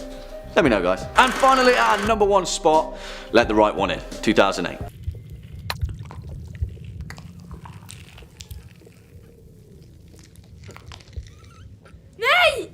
Let me know, guys. And finally, at our number 1 spot, Let the Right One In, 2008. Nej!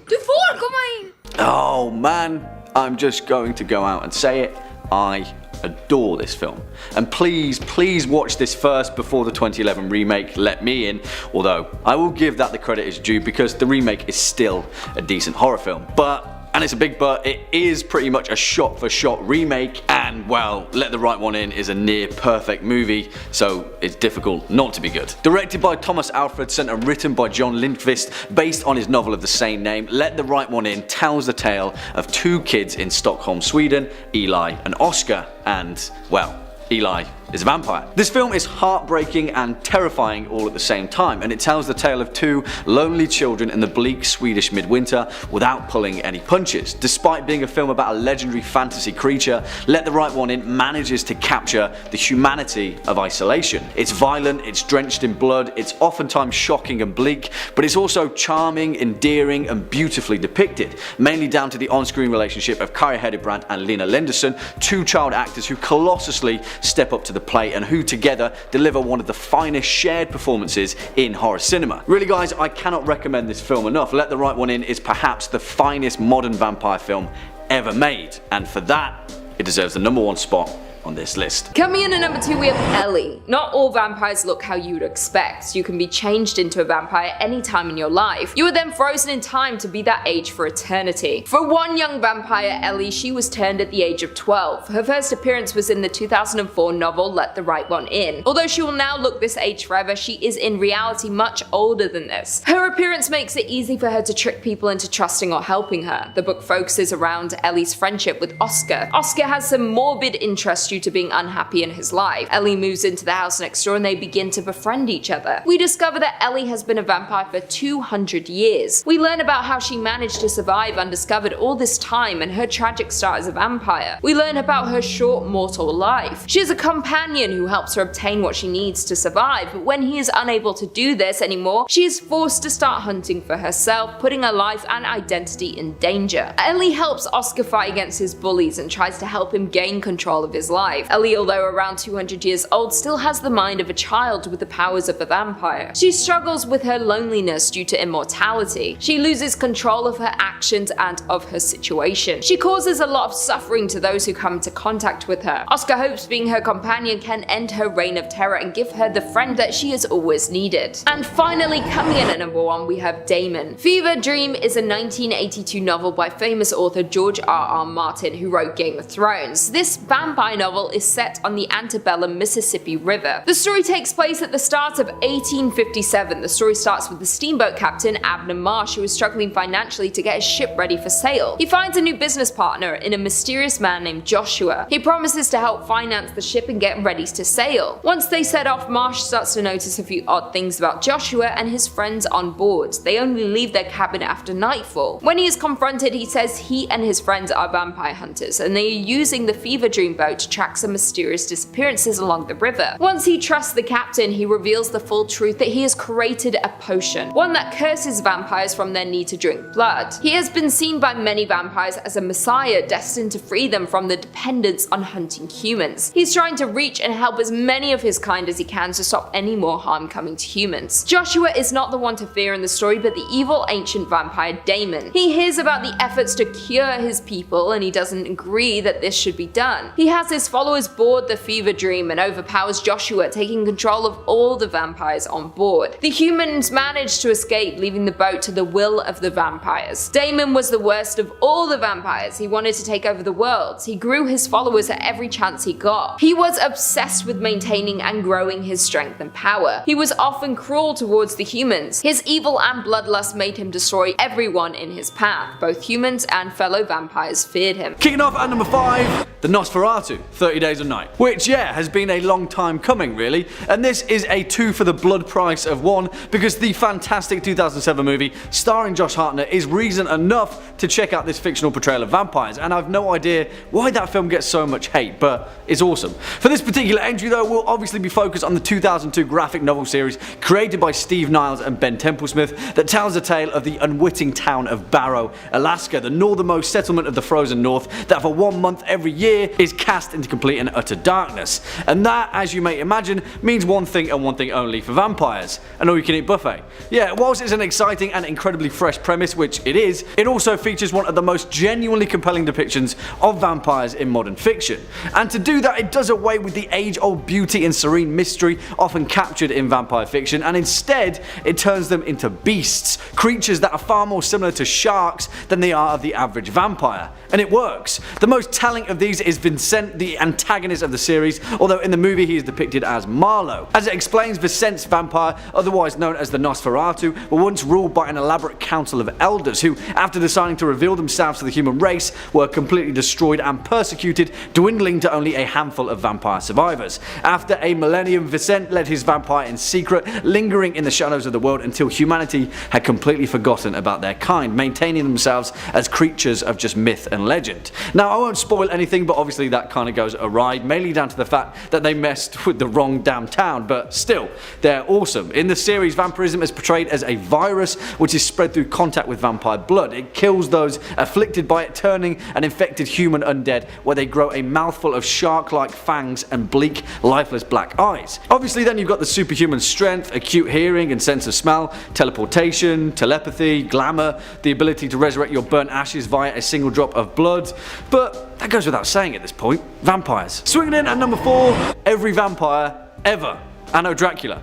Du får komma in! Oh man, I'm just going to go out and say it. I adore this film. And please watch this first before the 2011 remake Let Me In, although I will give that the credit is due because the remake is still a decent horror film. But, and it's a big but, it is pretty much a shot-for-shot remake, and well, Let the Right One In is a near perfect movie, so it's difficult not to be good. Directed by Thomas Alfredson and written by John Lindqvist, based on his novel of the same name, Let the Right One In tells the tale of 2 kids in Stockholm, Sweden, Eli and Oscar, and, well, Eli is a vampire. This film is heartbreaking and terrifying all at the same time, and it tells the tale of 2 lonely children in the bleak Swedish midwinter without pulling any punches. Despite being a film about a legendary fantasy creature, Let the Right One In manages to capture the humanity of isolation. It's violent, it's drenched in blood, it's oftentimes shocking and bleak, but it's also charming, endearing and beautifully depicted, mainly down to the on-screen relationship of Kari Hedebrand and Lina Linderson, 2 child actors who colossusly step up to the plate and who together deliver one of the finest shared performances in horror cinema. Really guys, I cannot recommend this film enough. Let the Right One In is perhaps the finest modern vampire film ever made, and for that, it deserves the number 1 spot on this list. Coming in at number 2 we have Ellie. Not all vampires look how you would expect. You can be changed into a vampire any time in your life. You are then frozen in time to be that age for eternity. For one young vampire, Ellie, she was turned at the age of 12. Her first appearance was in the 2004 novel Let the Right One In. Although she will now look this age forever, she is in reality much older than this. Her appearance makes it easy for her to trick people into trusting or helping her. The book focuses around Ellie's friendship with Oscar. Oscar has some morbid interest due to being unhappy in his life. Ellie moves into the house next door and they begin to befriend each other. We discover that Ellie has been a vampire for 200 years. We learn about how she managed to survive undiscovered all this time and her tragic start as a vampire. We learn about her short mortal life. She has a companion who helps her obtain what she needs to survive, but when he is unable to do this anymore, she is forced to start hunting for herself, putting her life and identity in danger. Ellie helps Oscar fight against his bullies and tries to help him gain control of his life. Ellie, although around 200 years old, still has the mind of a child with the powers of a vampire. She struggles with her loneliness due to immortality. She loses control of her actions and of her situation. She causes a lot of suffering to those who come into contact with her. Oscar hopes being her companion can end her reign of terror and give her the friend that she has always needed. And finally, coming in at number 1, we have Damon. Fever Dream is a 1982 novel by famous author George R.R. Martin, who wrote Game of Thrones. This vampire novel novel is set on the antebellum Mississippi River. The story takes place at the start of 1857. The story starts with the steamboat captain Abner Marsh, who is struggling financially to get his ship ready for sail. He finds a new business partner in a mysterious man named Joshua. He promises to help finance the ship and get ready to sail. Once they set off, Marsh starts to notice a few odd things about Joshua and his friends on board. They only leave their cabin after nightfall. When he is confronted, he says he and his friends are vampire hunters, and they are using the fever dream boat to track some mysterious disappearances along the river. Once he trusts the captain, he reveals the full truth that he has created a potion, one that curses vampires from their need to drink blood. He has been seen by many vampires as a messiah destined to free them from the dependence on hunting humans. He's trying to reach and help as many of his kind as he can to stop any more harm coming to humans. Joshua is not the one to fear in the story, but the evil ancient vampire Damon. He hears about the efforts to cure his people, and he doesn't agree that this should be done. He has his followers board the fever dream and overpowers Joshua, taking control of all the vampires on board. The humans manage to escape, leaving the boat to the will of the vampires. Damon was the worst of all the vampires. He wanted to take over the world. He grew his followers at every chance he got. He was obsessed with maintaining and growing his strength and power. He was often cruel towards the humans. His evil and bloodlust made him destroy everyone in his path. Both humans and fellow vampires feared him. Kicking off at number 5, the Nosferatu, 30 Days of Night, which has been a long time coming really, and this is a 2 for the blood price of 1 because the fantastic 2007 movie starring Josh Hartnett is reason enough to check out this fictional portrayal of vampires, and I've no idea why that film gets so much hate, but it's awesome. For this particular entry though, we'll obviously be focused on the 2002 graphic novel series created by Steve Niles and Ben Templesmith that tells the tale of the unwitting town of Barrow, Alaska, the northernmost settlement of the frozen north that for 1 month every year is cast into complete and utter darkness. And that, as you may imagine, means one thing and one thing only for vampires: an all-you-can-eat buffet. Yeah, whilst it's an exciting and incredibly fresh premise, which it is, it also features one of the most genuinely compelling depictions of vampires in modern fiction. And to do that, it does away with the age-old beauty and serene mystery often captured in vampire fiction, and instead it turns them into beasts, creatures that are far more similar to sharks than they are of the average vampire. And it works. The most telling of these is Vincent, the antagonist of the series, although in the movie he is depicted as Marlowe. As it explains, Vincent's vampire, otherwise known as the Nosferatu, were once ruled by an elaborate council of elders who, after deciding to reveal themselves to the human race, were completely destroyed and persecuted, dwindling to only a handful of vampire survivors. After a millennium, Vincent led his vampire in secret, lingering in the shadows of the world until humanity had completely forgotten about their kind, maintaining themselves as creatures of just myth and legend. Now, I won't spoil anything, but obviously that kind of goes awry, mainly down to the fact that they messed with the wrong damn town, but still, they're awesome. In the series, vampirism is portrayed as a virus which is spread through contact with vampire blood. It kills those afflicted by it, turning an infected human undead where they grow a mouthful of shark-like fangs and bleak, lifeless black eyes. Obviously then you've got the superhuman strength, acute hearing and sense of smell, teleportation, telepathy, glamour, the ability to resurrect your burnt ashes via a single drop of blood, but that goes without saying at this point. Vampires. Swinging in at number 4, every vampire ever, Anno Dracula.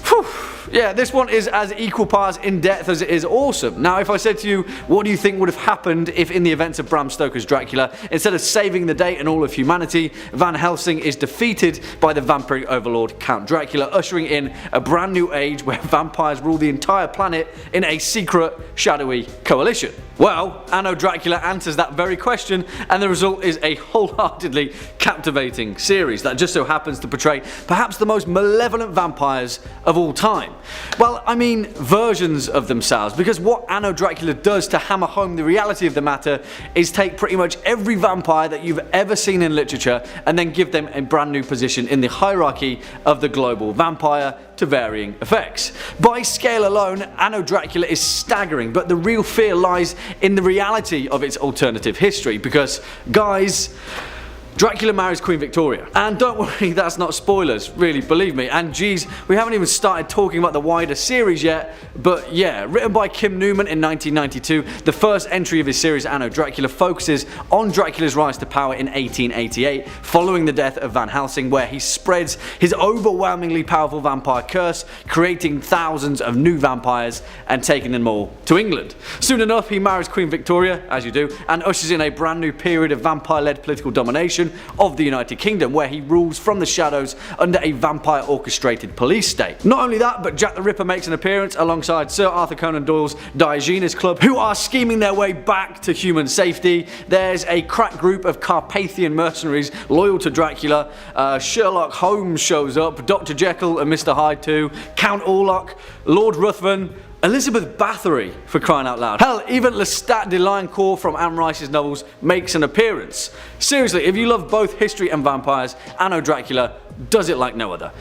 Whew. Yeah, this one is as equal parts in depth as it is awesome. Now, if I said to you, what do you think would have happened if in the events of Bram Stoker's Dracula, instead of saving the day and all of humanity, Van Helsing is defeated by the vampiric overlord Count Dracula, ushering in a brand new age where vampires rule the entire planet in a secret, shadowy coalition? Well, Anno Dracula answers that very question, and the result is a wholeheartedly captivating series that just so happens to portray perhaps the most malevolent vampires of all time. Well, I mean versions of themselves, because what Anno Dracula does to hammer home the reality of the matter is take pretty much every vampire that you've ever seen in literature and then give them a brand new position in the hierarchy of the global vampire to varying effects. By scale alone, Anno Dracula is staggering, but the real fear lies in the reality of its alternative history, because, guys, Dracula marries Queen Victoria. And don't worry, that's not spoilers, really, believe me. And geez, we haven't even started talking about the wider series yet, but yeah, written by Kim Newman in 1992, the first entry of his series Anno Dracula focuses on Dracula's rise to power in 1888, following the death of Van Helsing, where he spreads his overwhelmingly powerful vampire curse, creating thousands of new vampires and taking them all to England. Soon enough, he marries Queen Victoria, as you do, and ushers in a brand new period of vampire-led political domination, nation of the United Kingdom, where he rules from the shadows under a vampire-orchestrated police state. Not only that, but Jack the Ripper makes an appearance alongside Sir Arthur Conan Doyle's Diogenes Club, who are scheming their way back to human safety. There's a crack group of Carpathian mercenaries loyal to Dracula. Sherlock Holmes shows up, Dr. Jekyll and Mr. Hyde too, Count Orlok, Lord Ruthven, Elizabeth Bathory, for crying out loud. Hell, even Lestat de Liancourt from Anne Rice's novels makes an appearance. Seriously, if you love both history and vampires, Anno Dracula does it like no other.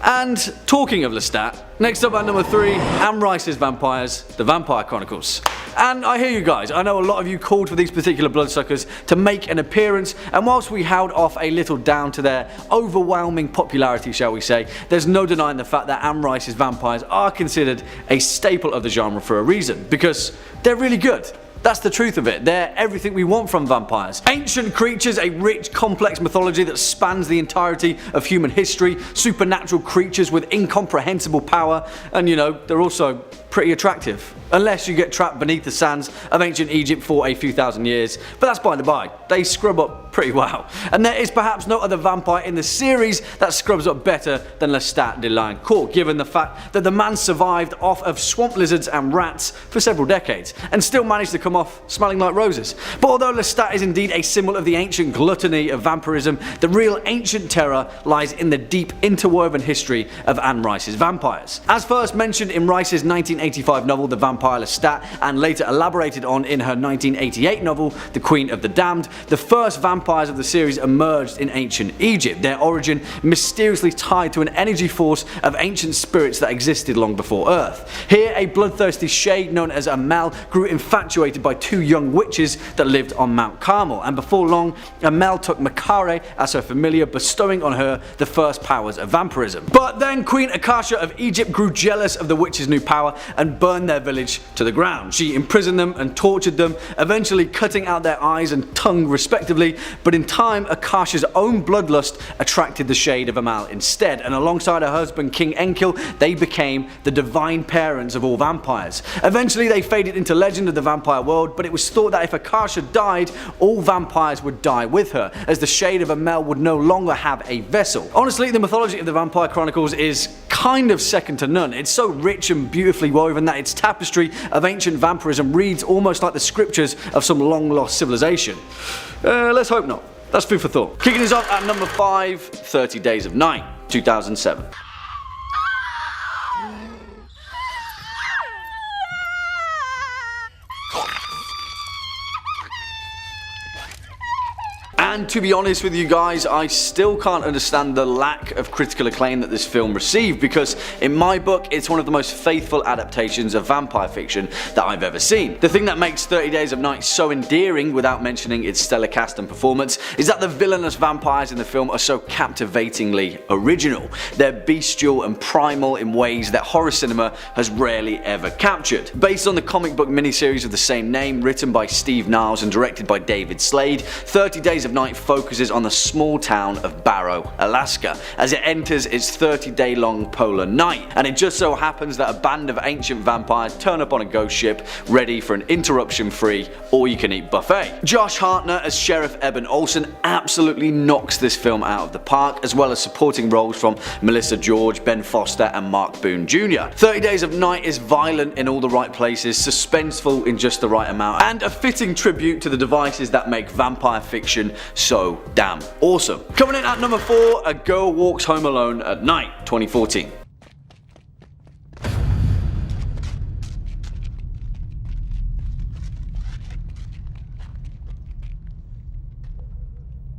And talking of Lestat, next up at number 3, Anne Rice's Vampires, The Vampire Chronicles. And I hear you guys, I know a lot of you called for these particular bloodsuckers to make an appearance, and whilst we held off a little down to their overwhelming popularity, shall we say, there's no denying the fact that Anne Rice's vampires are considered a staple of the genre for a reason, because they're really good. That's the truth of it. They're everything we want from vampires. Ancient creatures, a rich, complex mythology that spans the entirety of human history, supernatural creatures with incomprehensible power, and you know, they're also pretty attractive. Unless you get trapped beneath the sands of ancient Egypt for a few thousand years, but that's by the by. They scrub up pretty well. And there is perhaps no other vampire in the series that scrubs up better than Lestat de Liancourt, given the fact that the man survived off of swamp lizards and rats for several decades, and still managed to come off smelling like roses. But although Lestat is indeed a symbol of the ancient gluttony of vampirism, the real ancient terror lies in the deep interwoven history of Anne Rice's vampires. As first mentioned in Rice's 1985 novel The Vampire Lestat, and later elaborated on in her 1988 novel The Queen of the Damned, the first vampires of the series emerged in ancient Egypt, their origin mysteriously tied to an energy force of ancient spirits that existed long before Earth. Here, a bloodthirsty shade known as Amel grew infatuated by two young witches that lived on Mount Carmel, and before long, Amel took Makare as her familiar, bestowing on her the first powers of vampirism. But then Queen Akasha of Egypt grew jealous of the witches' new power and burned their village to the ground. She imprisoned them and tortured them, eventually cutting out their eyes and tongue respectively, but in time Akasha's own bloodlust attracted the shade of Amal instead, and alongside her husband King Enkil, they became the divine parents of all vampires. Eventually they faded into legend of the vampire world, but it was thought that if Akasha died, all vampires would die with her, as the shade of Amel would no longer have a vessel. Honestly, the mythology of the Vampire Chronicles is kind of second to none. It's so rich and beautifully woven that its tapestry of ancient vampirism reads almost like the scriptures of some long lost civilization. Let's hope not. That's food for thought. Kicking us off at number 5, 30 Days of Night, 2007. And to be honest with you guys, I still can't understand the lack of critical acclaim that this film received, because in my book it's one of the most faithful adaptations of vampire fiction that I've ever seen. The thing that makes 30 Days of Night so endearing, without mentioning its stellar cast and performance, is that the villainous vampires in the film are so captivatingly original. They're bestial and primal in ways that horror cinema has rarely ever captured. Based on the comic book miniseries of the same name, written by Steve Niles and directed by David Slade, 30 Days of Night focuses on the small town of Barrow, Alaska, as it enters its 30-day long polar night, and it just so happens that a band of ancient vampires turn up on a ghost ship ready for an interruption-free, all-you-can-eat buffet. Josh Hartnett as Sheriff Eben Olsen absolutely knocks this film out of the park, as well as supporting roles from Melissa George, Ben Foster and Mark Boone Jr. 30 Days of Night is violent in all the right places, suspenseful in just the right amount, and a fitting tribute to the devices that make vampire fiction so damn awesome. Coming in at number 4, A Girl Walks Home Alone at Night, 2014.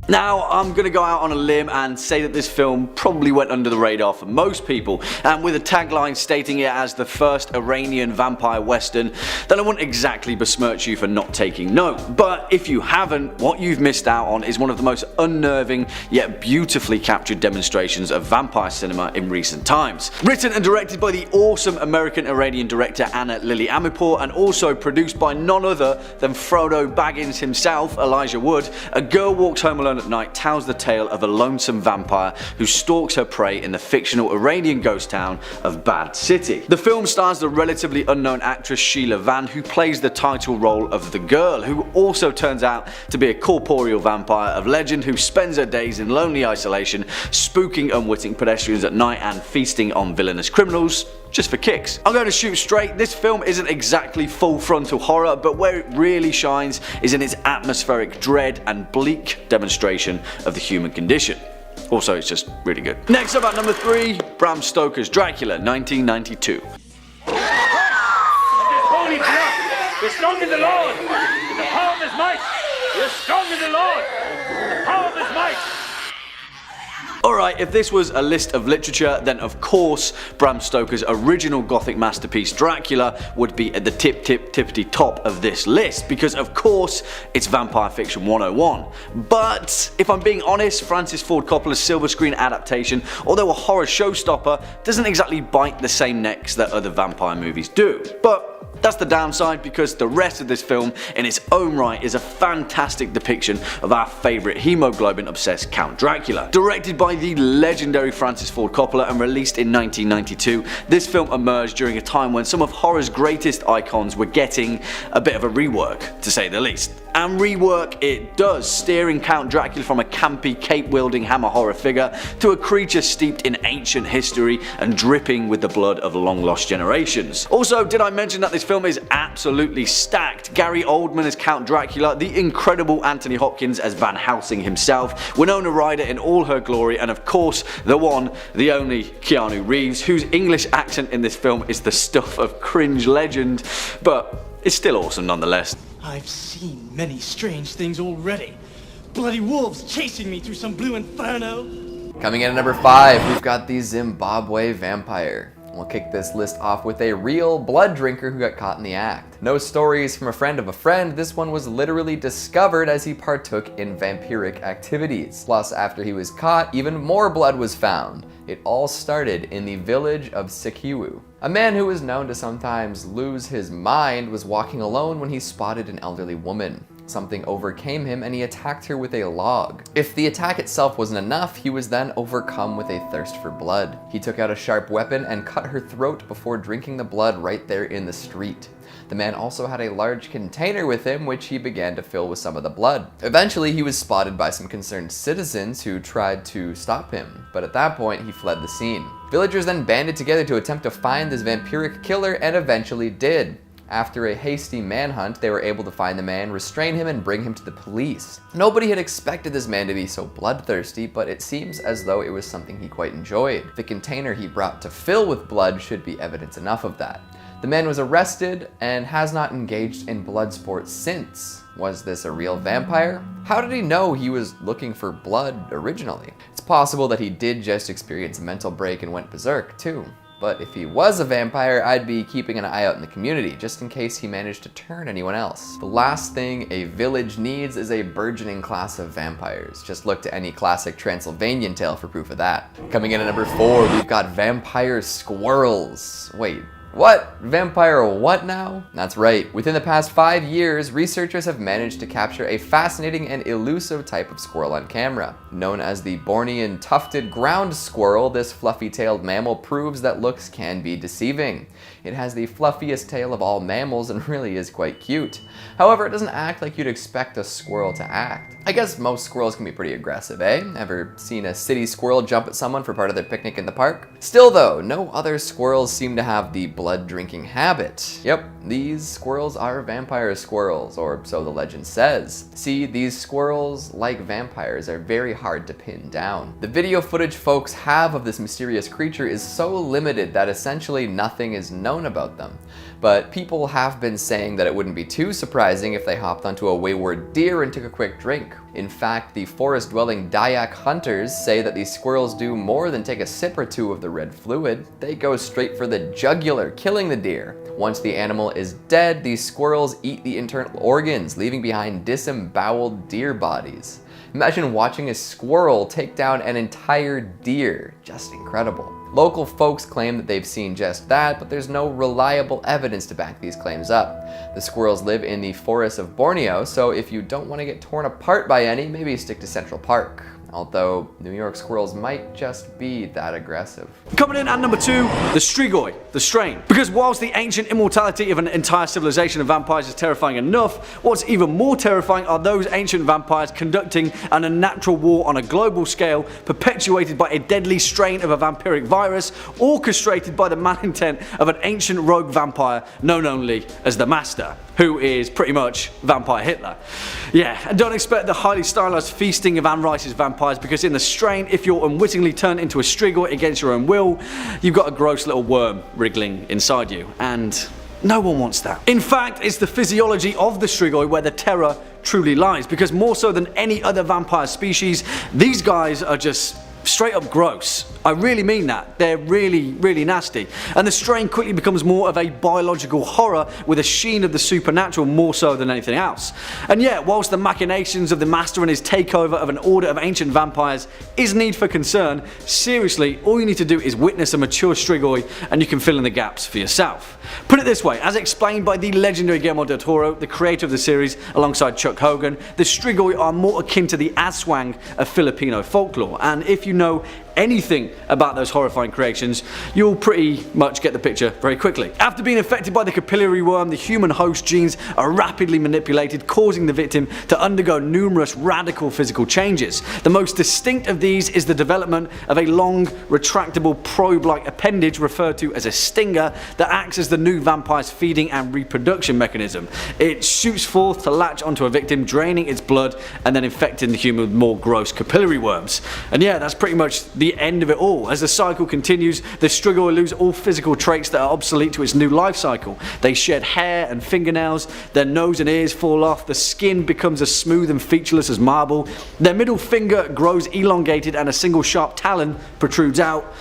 Now, I'm going to go out on a limb and say that this film probably went under the radar for most people, and with a tagline stating it as the first Iranian vampire western, then I wouldn't exactly besmirch you for not taking note. But if you haven't, what you've missed out on is one of the most unnerving yet beautifully captured demonstrations of vampire cinema in recent times. Written and directed by the awesome American-Iranian director Anna Lily Amirpour, and also produced by none other than Frodo Baggins himself, Elijah Wood, A Girl Walks Home Alone Nocturne at Night tells the tale of a lonesome vampire who stalks her prey in the fictional Iranian ghost town of Bad City. The film stars the relatively unknown actress Sheila Vann, who plays the title role of the girl, who also turns out to be a corporeal vampire of legend who spends her days in lonely isolation, spooking unwitting pedestrians at night and feasting on villainous criminals just for kicks. I'm going to shoot straight, this film isn't exactly full frontal horror, but where it really shines is in its atmospheric dread and bleak demonstration of the human condition. Also, it's just really good. Next up at number 3, Bram Stoker's Dracula, 1992. Holy blood! We're strong in the Lord! In the power of his might! We're strong in the Lord! In the power of his might! Alright, if this was a list of literature, then of course Bram Stoker's original gothic masterpiece Dracula would be at the tippity top of this list, because of course it's vampire fiction 101. But if I'm being honest, Francis Ford Coppola's silver screen adaptation, although a horror showstopper, doesn't exactly bite the same necks that other vampire movies do. But that's the downside, because the rest of this film in its own right is a fantastic depiction of our favourite hemoglobin obsessed Count Dracula. Directed by the legendary Francis Ford Coppola and released in 1992, this film emerged during a time when some of horror's greatest icons were getting a bit of a rework, to say the least. And rework it does, steering Count Dracula from a campy, cape-wielding hammer horror figure to a creature steeped in ancient history and dripping with the blood of long-lost generations. Also, did I mention that this film is absolutely stacked? Gary Oldman as Count Dracula, the incredible Anthony Hopkins as Van Helsing himself, Winona Ryder in all her glory, and of course, the one, the only Keanu Reeves, whose English accent in this film is the stuff of cringe legend, but it's still awesome nonetheless. I've seen many strange things already. Bloody wolves chasing me through some blue inferno. Coming in at number 5, we've got the Zimbabwe vampire. We'll kick this list off with a real blood drinker who got caught in the act. No stories from a friend of a friend, this one was literally discovered as he partook in vampiric activities. Plus, after he was caught, even more blood was found. It all started in the village of Sikiwu. A man who was known to sometimes lose his mind was walking alone when he spotted an elderly woman. Something overcame him and he attacked her with a log. If the attack itself wasn't enough, he was then overcome with a thirst for blood. He took out a sharp weapon and cut her throat before drinking the blood right there in the street. The man also had a large container with him, which he began to fill with some of the blood. Eventually, he was spotted by some concerned citizens who tried to stop him, but at that point, he fled the scene. Villagers then banded together to attempt to find this vampiric killer and eventually did. After a hasty manhunt, they were able to find the man, restrain him, and bring him to the police. Nobody had expected this man to be so bloodthirsty, but it seems as though it was something he quite enjoyed. The container he brought to fill with blood should be evidence enough of that. The man was arrested and has not engaged in blood sports since. Was this a real vampire? How did he know he was looking for blood originally? It's possible that he did just experience a mental break and went berserk too. But if he was a vampire, I'd be keeping an eye out in the community, just in case he managed to turn anyone else. The last thing a village needs is a burgeoning class of vampires. Just look to any classic Transylvanian tale for proof of that. Coming in at number 4, we've got vampire squirrels. Wait, what? Vampire what now? That's right. Within the past 5 years, researchers have managed to capture a fascinating and elusive type of squirrel on camera. Known as the Bornean tufted ground squirrel, this fluffy-tailed mammal proves that looks can be deceiving. It has the fluffiest tail of all mammals and really is quite cute. However, it doesn't act like you'd expect a squirrel to act. I guess most squirrels can be pretty aggressive, eh? Ever seen a city squirrel jump at someone for part of their picnic in the park? Still though, no other squirrels seem to have the blood drinking habit. Yep, these squirrels are vampire squirrels, or so the legend says. See, these squirrels, like vampires, are very hard to pin down. The video footage folks have of this mysterious creature is so limited that essentially nothing is known about them. But people have been saying that it wouldn't be too surprising if they hopped onto a wayward deer and took a quick drink. In fact, the forest-dwelling Dayak hunters say that these squirrels do more than take a sip or two of the red fluid. They go straight for the jugular, killing the deer. Once the animal is dead, these squirrels eat the internal organs, leaving behind disemboweled deer bodies. Imagine watching a squirrel take down an entire deer. Just incredible. Local folks claim that they've seen just that, but there's no reliable evidence to back these claims up. The squirrels live in the forests of Borneo, so if you don't want to get torn apart by any, maybe stick to Central Park. Although New York squirrels might just be that aggressive. Coming in at number 2, the Strigoi, the strain. Because whilst the ancient immortality of an entire civilization of vampires is terrifying enough, what's even more terrifying are those ancient vampires conducting an unnatural war on a global scale, perpetuated by a deadly strain of a vampiric virus, orchestrated by the malintent of an ancient rogue vampire known only as the Master, who is pretty much Vampire Hitler. Yeah, and don't expect the highly stylized feasting of Anne Rice's vampires, because in the strain, if you're unwittingly turned into a Strigoi against your own will, you've got a gross little worm wriggling inside you, and no one wants that. In fact, it's the physiology of the Strigoi where the terror truly lies, because more so than any other vampire species, these guys are just straight up gross. I really mean that. They're really, really nasty. And the strain quickly becomes more of a biological horror with a sheen of the supernatural more so than anything else. And yet, whilst the machinations of the Master and his takeover of an order of ancient vampires is need for concern, seriously, all you need to do is witness a mature Strigoi and you can fill in the gaps for yourself. Put it this way, as explained by the legendary Guillermo del Toro, the creator of the series alongside Chuck Hogan, the Strigoi are more akin to the Aswang of Filipino folklore, and if you know anything about those horrifying creations, you'll pretty much get the picture very quickly. After being affected by the capillary worm, the human host genes are rapidly manipulated, causing the victim to undergo numerous radical physical changes. The most distinct of these is the development of a long, retractable probe-like appendage referred to as a stinger that acts as the new vampire's feeding and reproduction mechanism. It shoots forth to latch onto a victim, draining its blood and then infecting the human with more gross capillary worms. And yeah, that's pretty much the end of it all. As the cycle continues, the Strigoi lose all physical traits that are obsolete to its new life cycle. They shed hair and fingernails, their nose and ears fall off, the skin becomes as smooth and featureless as marble, their middle finger grows elongated and a single sharp talon protrudes out.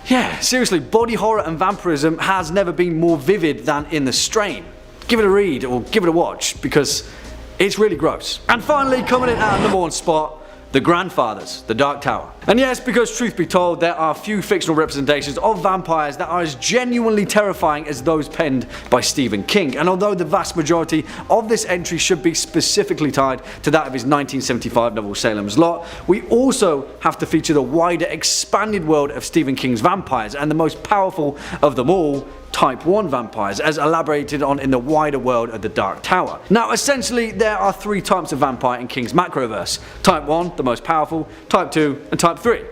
Yeah, seriously, body horror and vampirism has never been more vivid than in the strain. Give it a read or give it a watch, because it's really gross. And finally, coming in at number 1 spot, the Grandfathers, the Dark Tower. And yes, because truth be told, there are few fictional representations of vampires that are as genuinely terrifying as those penned by Stephen King. And although the vast majority of this entry should be specifically tied to that of his 1975 novel Salem's Lot, we also have to feature the wider expanded world of Stephen King's vampires, and the most powerful of them all, Type 1 vampires, as elaborated on in the wider world of the Dark Tower. Now essentially there are 3 types of vampire in King's macroverse. Type 1, the most powerful, Type 2 and Type 3.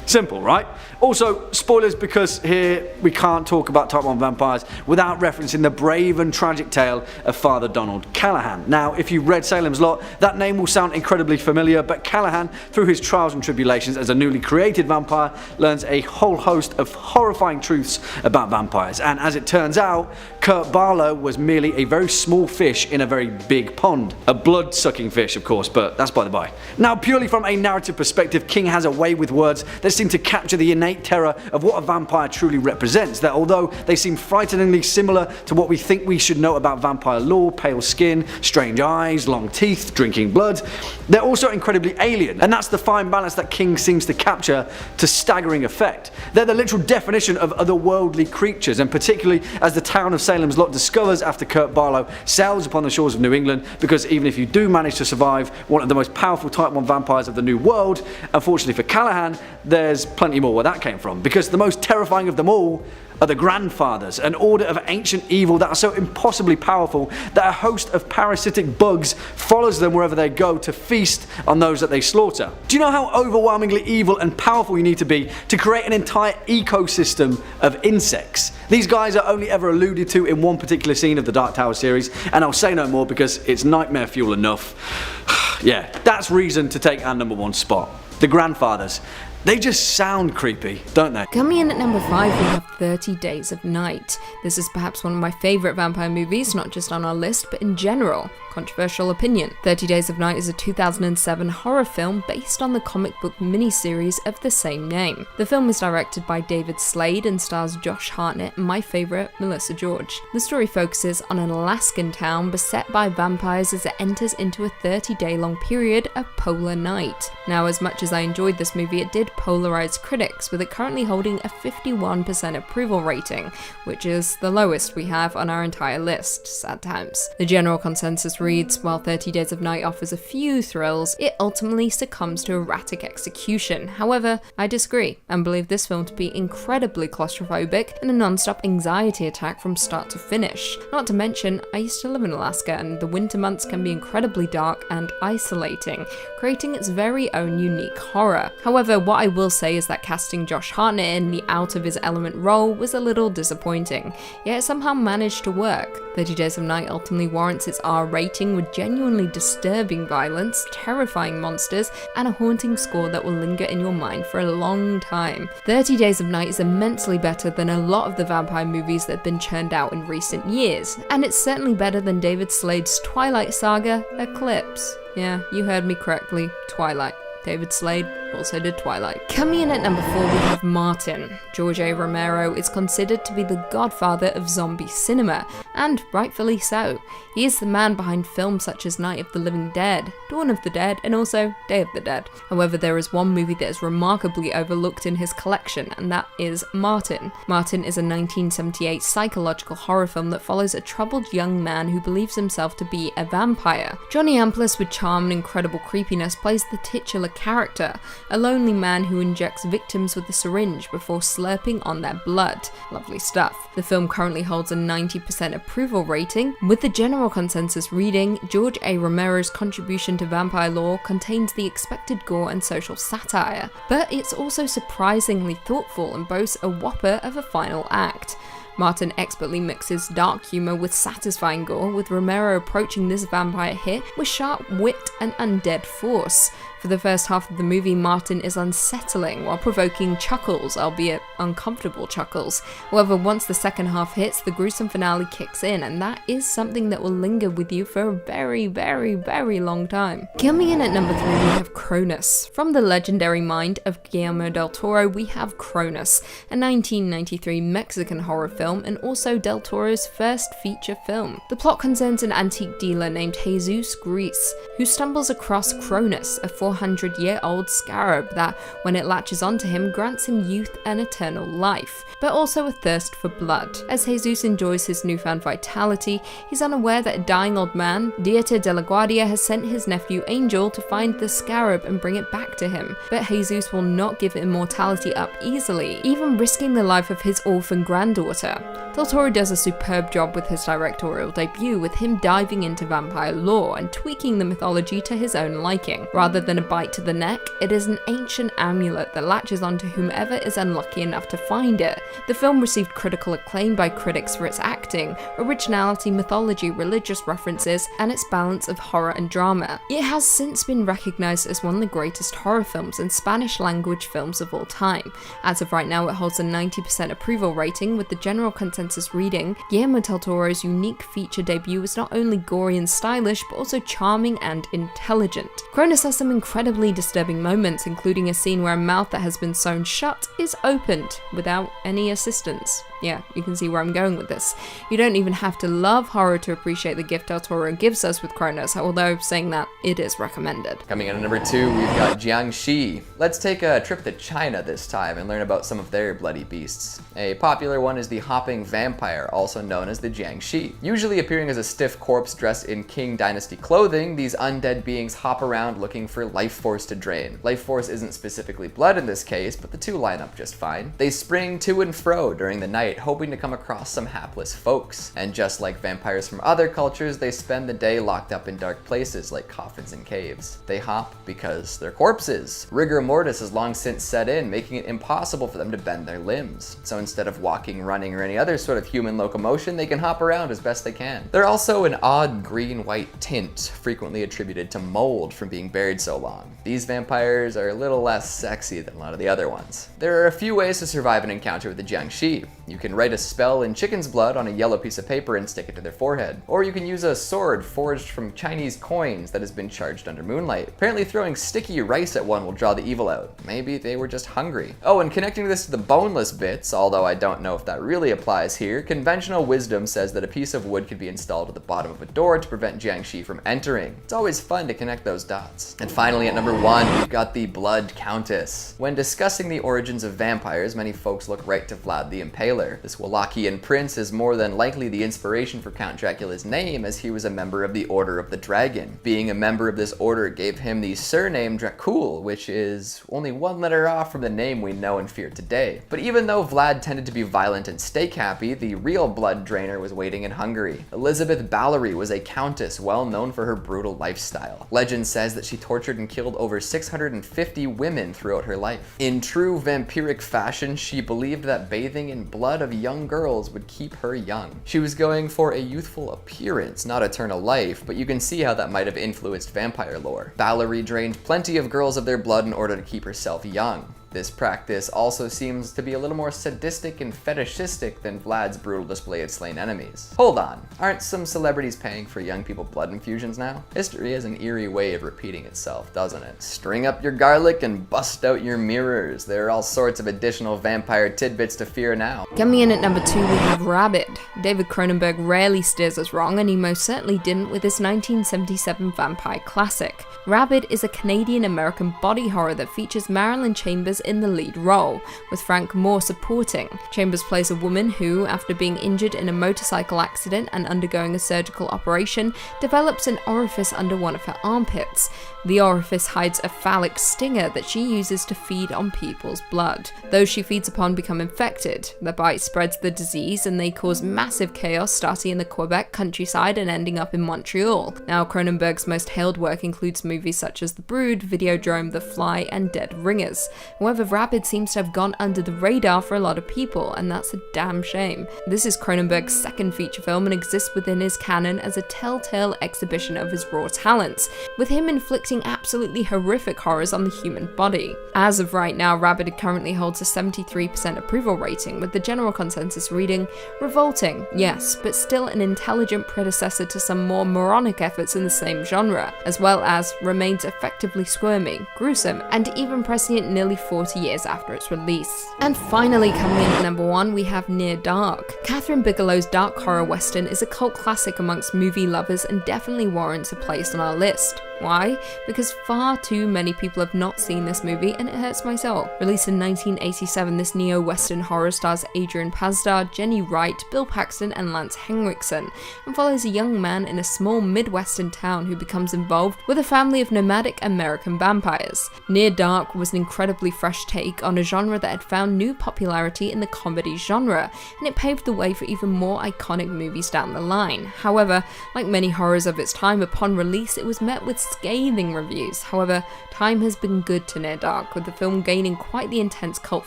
Simple, right? Also, spoilers, because here we can't talk about Type 1 vampires without referencing the brave and tragic tale of Father Donald Callahan. Now, if you read Salem's Lot, that name will sound incredibly familiar, but Callahan, through his trials and tribulations as a newly created vampire, learns a whole host of horrifying truths about vampires. And as it turns out, Kurt Barlow was merely a very small fish in a very big pond. A blood-sucking fish, of course, but that's by the by. Now, purely from a narrative perspective, King has a way with words that seem to capture the innate terror of what a vampire truly represents, that although they seem frighteningly similar to what we think we should know about vampire lore, pale skin, strange eyes, long teeth, drinking blood, they're also incredibly alien, and that's the fine balance that King seems to capture to staggering effect. They're the literal definition of otherworldly creatures, and particularly as the town of Salem's Lot discovers after Kurt Barlow sails upon the shores of New England, because even if you do manage to survive one of the most powerful Type 1 vampires of the New World, unfortunately for Callahan, there's plenty more where that came from, because the most terrifying of them all are the Grandfathers, an order of ancient evil that are so impossibly powerful that a host of parasitic bugs follows them wherever they go to feast on those that they slaughter. Do you know how overwhelmingly evil and powerful you need to be to create an entire ecosystem of insects? These guys are only ever alluded to in one particular scene of the Dark Tower series, and I'll say no more because it's nightmare fuel enough. Yeah, that's reason to take our number 1 spot. The Grandfathers. They just sound creepy, don't they? Coming in at number 5, we have 30 Days of Night. This is perhaps one of my favourite vampire movies, not just on our list, but in general. Controversial opinion. 30 Days of Night is a 2007 horror film based on the comic book miniseries of the same name. The film is directed by David Slade and stars Josh Hartnett and my favourite, Melissa George. The story focuses on an Alaskan town beset by vampires as it enters into a 30-day long period of polar night. Now, as much as I enjoyed this movie, it did polarized critics, with it currently holding a 51% approval rating, which is the lowest we have on our entire list, sad times. The general consensus reads, while 30 Days of Night offers a few thrills, it ultimately succumbs to erratic execution. However, I disagree, and believe this film to be incredibly claustrophobic and a non-stop anxiety attack from start to finish. Not to mention, I used to live in Alaska, and the winter months can be incredibly dark and isolating, creating its very own unique horror. However, what I will say is that casting Josh Hartnett in the out-of-his-element role was a little disappointing, yet it somehow managed to work. 30 Days of Night ultimately warrants its R rating with genuinely disturbing violence, terrifying monsters, and a haunting score that will linger in your mind for a long time. 30 Days of Night is immensely better than a lot of the vampire movies that have been churned out in recent years, and it's certainly better than David Slade's Twilight saga, Eclipse. Yeah, you heard me correctly, Twilight. David Slade also did Twilight. Coming in at number 4, we have Martin. George A. Romero is considered to be the godfather of zombie cinema, and rightfully so. He is the man behind films such as Night of the Living Dead, Dawn of the Dead, and also Day of the Dead. However, there is one movie that is remarkably overlooked in his collection, and that is Martin. Martin is a 1978 psychological horror film that follows a troubled young man who believes himself to be a vampire. Johnny Amplis, with charm and incredible creepiness, plays the titular character, a lonely man who injects victims with a syringe before slurping on their blood. Lovely stuff. The film currently holds a 90% approval rating, with the general consensus reading, George A. Romero's contribution to vampire lore contains the expected gore and social satire, but it's also surprisingly thoughtful and boasts a whopper of a final act. Martin expertly mixes dark humour with satisfying gore, with Romero approaching this vampire hit with sharp wit and undead force. For the first half of the movie, Martin is unsettling while provoking chuckles, albeit uncomfortable chuckles. However, once the second half hits, the gruesome finale kicks in, and that is something that will linger with you for a very, very, very long time. Coming in at number 3, we have Cronus. From the legendary mind of Guillermo del Toro, we have Cronus, a 1993 Mexican horror film and also del Toro's first feature film. The plot concerns an antique dealer named Jesus Gris, who stumbles across Cronus, a 400-year-old scarab that, when it latches onto him, grants him youth and eternal life, but also a thirst for blood. As Jesus enjoys his newfound vitality, he's unaware that a dying old man, Dieter de la Guardia, has sent his nephew Angel to find the scarab and bring it back to him. But Jesus will not give immortality up easily, even risking the life of his orphan granddaughter. Del Toro does a superb job with his directorial debut, with him diving into vampire lore and tweaking the mythology to his own liking. Rather than a bite to the neck, it is an ancient amulet that latches onto whomever is unlucky enough to find it. The film received critical acclaim by critics for its acting, originality, mythology, religious references, and its balance of horror and drama. It has since been recognized as one of the greatest horror films and Spanish language films of all time. As of right now, it holds a 90% approval rating, with the general consensus reading, Guillermo del Toro's unique feature debut was not only gory and stylish, but also charming and intelligent. Cronus has some incredibly disturbing moments, including a scene where a mouth that has been sewn shut is opened without any assistance. Yeah, you can see where I'm going with this. You don't even have to love horror to appreciate the gift Del Toro gives us with Cronus, although saying that, it is recommended. Coming in at number 2, we've got Jiangxi. Let's take a trip to China this time and learn about some of their bloody beasts. A popular one is the hopping vampire, also known as the Jiangxi. Usually appearing as a stiff corpse dressed in Qing Dynasty clothing, these undead beings hop around looking for life force to drain. Life force isn't specifically blood in this case, but the two line up just fine. They spring to and fro during the night, hoping to come across some hapless folks. And just like vampires from other cultures, they spend the day locked up in dark places like coffins and caves. They hop because they're corpses. Rigor mortis has long since set in, making it impossible for them to bend their limbs. So instead of walking, running, or any other sort of human locomotion, they can hop around as best they can. They're also an odd green-white tint, frequently attributed to mold from being buried so long. These vampires are a little less sexy than a lot of the other ones. There are a few ways to survive an encounter with the Jiangxi. You can write a spell in chicken's blood on a yellow piece of paper and stick it to their forehead. Or you can use a sword forged from Chinese coins that has been charged under moonlight. Apparently throwing sticky rice at one will draw the evil out. Maybe they were just hungry. Oh, and connecting this to the boneless bits, although I don't know if that really applies here, conventional wisdom says that a piece of wood could be installed at the bottom of a door to prevent Jiangxi from entering. It's always fun to connect those dots. And finally, at number 1, we've got the Blood Countess. When discussing the origins of vampires, many folks look right to Vlad the Impaler. This Wallachian prince is more than likely the inspiration for Count Dracula's name, as he was a member of the Order of the Dragon. Being a member of this order gave him the surname Dracul, which is only one letter off from the name we know and fear today. But even though Vlad tended to be violent and steak happy, the real blood drainer was waiting in Hungary. Elizabeth Ballery was a countess well known for her brutal lifestyle. Legend says that she tortured and killed over 650 women throughout her life. In true vampiric fashion, she believed that bathing in blood of young girls would keep her young. She was going for a youthful appearance, not eternal life, but you can see how that might have influenced vampire lore. Ballery drained plenty of girls of their blood in order to keep herself young. This practice also seems to be a little more sadistic and fetishistic than Vlad's brutal display of slain enemies. Hold on, aren't some celebrities paying for young people blood infusions now? History has an eerie way of repeating itself, doesn't it? String up your garlic and bust out your mirrors. There are all sorts of additional vampire tidbits to fear now. Coming in at number 2, we have Rabid. David Cronenberg rarely steers us wrong, and he most certainly didn't with his 1977 vampire classic. Rabid is a Canadian-American body horror that features Marilyn Chambers in the lead role, with Frank Moore supporting. Chambers plays a woman who, after being injured in a motorcycle accident and undergoing a surgical operation, develops an orifice under one of her armpits. The orifice hides a phallic stinger that she uses to feed on people's blood. Those she feeds upon become infected. The bite spreads the disease and they cause massive chaos, starting in the Quebec countryside and ending up in Montreal. Now, Cronenberg's most hailed work includes movies such as The Brood, Videodrome, The Fly, and Dead Ringers. However, Rabid seems to have gone under the radar for a lot of people, and that's a damn shame. This is Cronenberg's second feature film and exists within his canon as a telltale exhibition of his raw talents, with him inflicting absolutely horrific horrors on the human body. As of right now, Rabid currently holds a 73% approval rating, with the general consensus reading, revolting, yes, but still an intelligent predecessor to some more moronic efforts in the same genre, as well as remains effectively squirmy, gruesome, and even prescient nearly 40 years after its release. And finally, coming in at number 1, we have Near Dark. Catherine Bigelow's dark horror western is a cult classic amongst movie lovers and definitely warrants a place on our list. Why? Because far too many people have not seen this movie, and it hurts my soul. Released in 1987, this neo-western horror stars Adrian Pasdar, Jenny Wright, Bill Paxton, and Lance Henriksen, and follows a young man in a small Midwestern town who becomes involved with a family of nomadic American vampires. Near Dark was an incredibly fresh take on a genre that had found new popularity in the comedy genre, and it paved the way for even more iconic movies down the line. However, like many horrors of its time, upon release it was met with scathing reviews. However, time has been good to Near Dark, with the film gaining quite the intense cult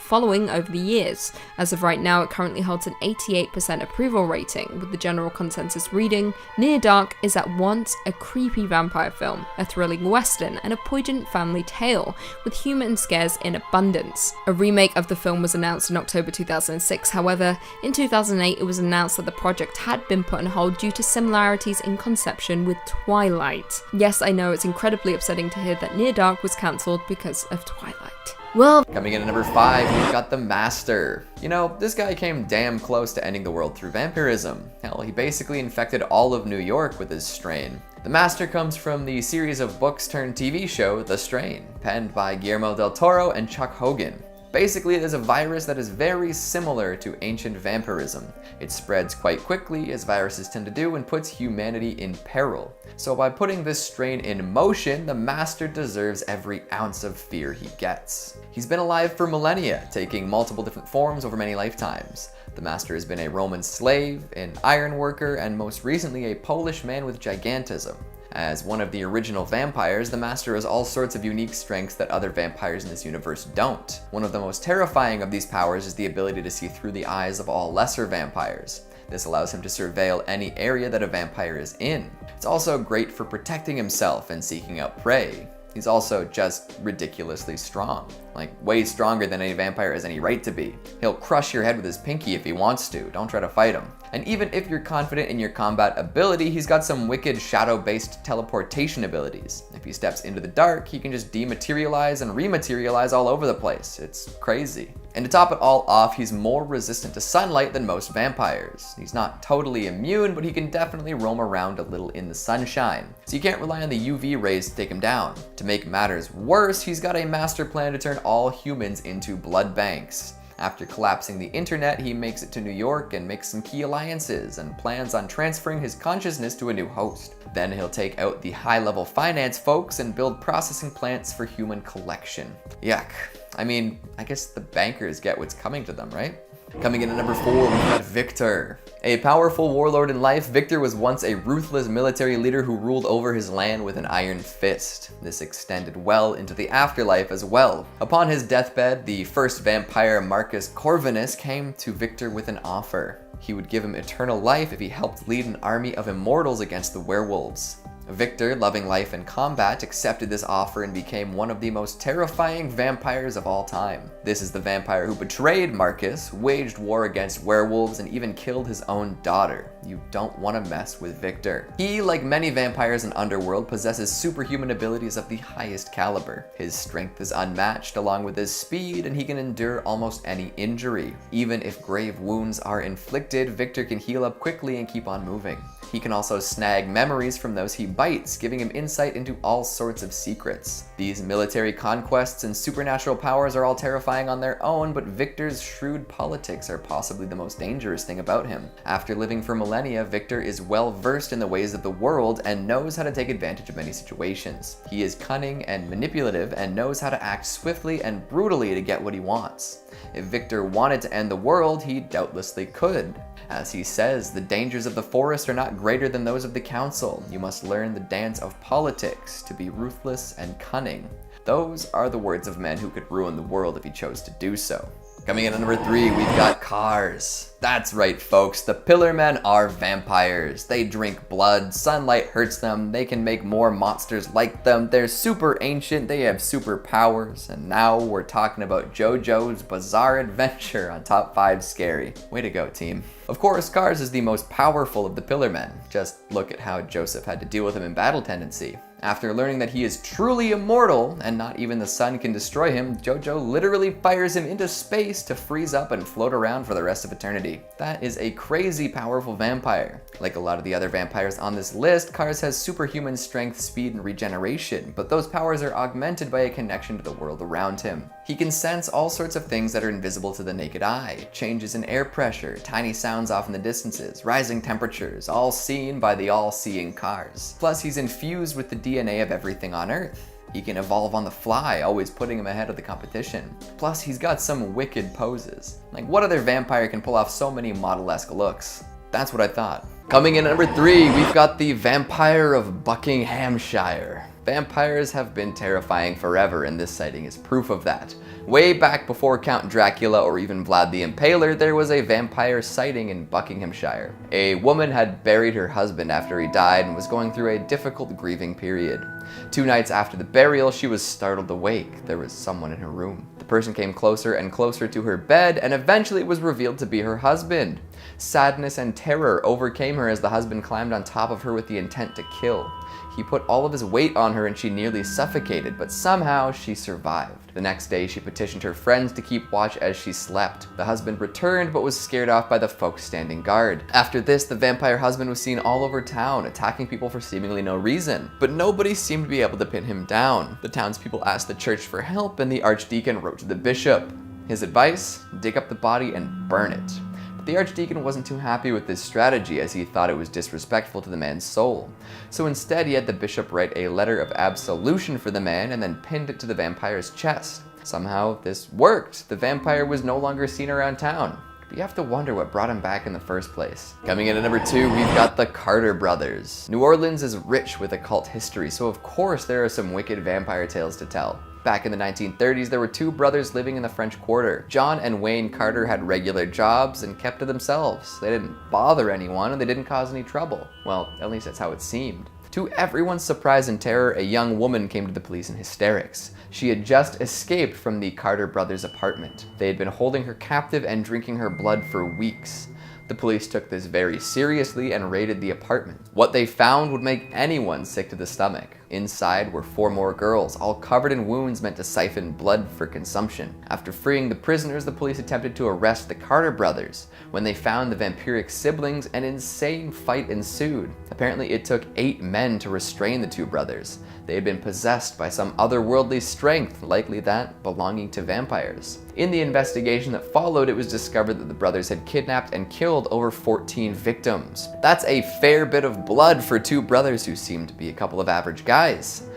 following over the years. As of right now, it currently holds an 88% approval rating, with the general consensus reading, Near Dark is at once a creepy vampire film, a thrilling western, and a poignant family tale, with humour and scares in abundance. A remake of the film was announced in October 2006, however, in 2008 it was announced that the project had been put on hold due to similarities in conception with Twilight. Yes, I know it's incredibly upsetting to hear that Near Dark was cancelled because of Twilight. Well, coming in at number 5, we've got The Master. You know, this guy came damn close to ending the world through vampirism. Hell, he basically infected all of New York with his strain. The Master comes from the series of books turned TV show The Strain, penned by Guillermo del Toro and Chuck Hogan. Basically, it is a virus that is very similar to ancient vampirism. It spreads quite quickly, as viruses tend to do, and puts humanity in peril. So by putting this strain in motion, the Master deserves every ounce of fear he gets. He's been alive for millennia, taking multiple different forms over many lifetimes. The Master has been a Roman slave, an iron worker, and most recently a Polish man with gigantism. As one of the original vampires, the Master has all sorts of unique strengths that other vampires in this universe don't. One of the most terrifying of these powers is the ability to see through the eyes of all lesser vampires. This allows him to surveil any area that a vampire is in. It's also great for protecting himself and seeking out prey. He's also just ridiculously strong. Like, way stronger than any vampire has any right to be. He'll crush your head with his pinky if he wants to, don't try to fight him. And even if you're confident in your combat ability, he's got some wicked shadow-based teleportation abilities. If he steps into the dark, he can just dematerialize and rematerialize all over the place. It's crazy. And to top it all off, he's more resistant to sunlight than most vampires. He's not totally immune, but he can definitely roam around a little in the sunshine. So you can't rely on the UV rays to take him down. To make matters worse, he's got a master plan to turn all humans into blood banks. After collapsing the internet, he makes it to New York and makes some key alliances and plans on transferring his consciousness to a new host. Then he'll take out the high-level finance folks and build processing plants for human collection. Yuck. I mean, I guess the bankers get what's coming to them, right? Coming in at number 4, we've got Victor. A powerful warlord in life, Victor was once a ruthless military leader who ruled over his land with an iron fist. This extended well into the afterlife as well. Upon his deathbed, the first vampire, Marcus Corvinus, came to Victor with an offer. He would give him eternal life if he helped lead an army of immortals against the werewolves. Victor, loving life and combat, accepted this offer and became one of the most terrifying vampires of all time. This is the vampire who betrayed Marcus, waged war against werewolves, and even killed his own daughter. You don't want to mess with Victor. He, like many vampires in Underworld, possesses superhuman abilities of the highest caliber. His strength is unmatched along with his speed, and he can endure almost any injury. Even if grave wounds are inflicted, Victor can heal up quickly and keep on moving. He can also snag memories from those he bites, giving him insight into all sorts of secrets. These military conquests and supernatural powers are all terrifying on their own, but Victor's shrewd politics are possibly the most dangerous thing about him. After living for millennia, Victor is well versed in the ways of the world and knows how to take advantage of many situations. He is cunning and manipulative and knows how to act swiftly and brutally to get what he wants. If Victor wanted to end the world, he doubtlessly could. As he says, the dangers of the forest are not greater than those of the council. You must learn the dance of politics to be ruthless and cunning. Those are the words of men who could ruin the world if he chose to do so. Coming in at number 3, we've got cars. That's right, folks, the Pillar Men are vampires. They drink blood, sunlight hurts them, they can make more monsters like them, they're super ancient, they have superpowers, and now we're talking about JoJo's Bizarre Adventure on Top 5 Scary. Way to go, team. Of course, Cars is the most powerful of the Pillar Men. Just look at how Joseph had to deal with him in Battle Tendency. After learning that he is truly immortal and not even the sun can destroy him, JoJo literally fires him into space to freeze up and float around for the rest of eternity. That is a crazy powerful vampire. Like a lot of the other vampires on this list, Cars has superhuman strength, speed, and regeneration, but those powers are augmented by a connection to the world around him. He can sense all sorts of things that are invisible to the naked eye, changes in air pressure, tiny sounds off in the distances, rising temperatures, all seen by the all-seeing Cars. Plus, he's infused with the DNA of everything on Earth. He can evolve on the fly, always putting him ahead of the competition. Plus, he's got some wicked poses. Like, what other vampire can pull off so many model-esque looks? That's what I thought. Coming in at number 3, we've got the Vampire of Buckinghamshire. Vampires have been terrifying forever, and this sighting is proof of that. Way back before Count Dracula or even Vlad the Impaler, there was a vampire sighting in Buckinghamshire. A woman had buried her husband after he died and was going through a difficult grieving period. 2 nights after the burial, she was startled awake. There was someone in her room. The person came closer and closer to her bed, and eventually it was revealed to be her husband. Sadness and terror overcame her as the husband climbed on top of her with the intent to kill. He put all of his weight on her and she nearly suffocated, but somehow she survived. The next day, she petitioned her friends to keep watch as she slept. The husband returned, but was scared off by the folks standing guard. After this, the vampire husband was seen all over town, attacking people for seemingly no reason. But nobody seemed to be able to pin him down. The townspeople asked the church for help, and the archdeacon wrote to the bishop. His advice? Dig up the body and burn it. The archdeacon wasn't too happy with this strategy, as he thought it was disrespectful to the man's soul. So instead, he had the bishop write a letter of absolution for the man and then pinned it to the vampire's chest. Somehow, this worked. The vampire was no longer seen around town. But you have to wonder what brought him back in the first place. Coming in at number 2, we've got the Carter brothers. New Orleans is rich with occult history, so of course there are some wicked vampire tales to tell. Back in the 1930s, there were 2 brothers living in the French Quarter. John and Wayne Carter had regular jobs and kept to themselves. They didn't bother anyone and they didn't cause any trouble. Well, at least that's how it seemed. To everyone's surprise and terror, a young woman came to the police in hysterics. She had just escaped from the Carter brothers' apartment. They had been holding her captive and drinking her blood for weeks. The police took this very seriously and raided the apartment. What they found would make anyone sick to the stomach. Inside were 4 more girls, all covered in wounds meant to siphon blood for consumption. After freeing the prisoners, the police attempted to arrest the Carter brothers. When they found the vampiric siblings, an insane fight ensued. Apparently, it took 8 men to restrain the 2 brothers. They had been possessed by some otherworldly strength, likely that belonging to vampires. In the investigation that followed, it was discovered that the brothers had kidnapped and killed over 14 victims. That's a fair bit of blood for 2 brothers who seemed to be a couple of average guys.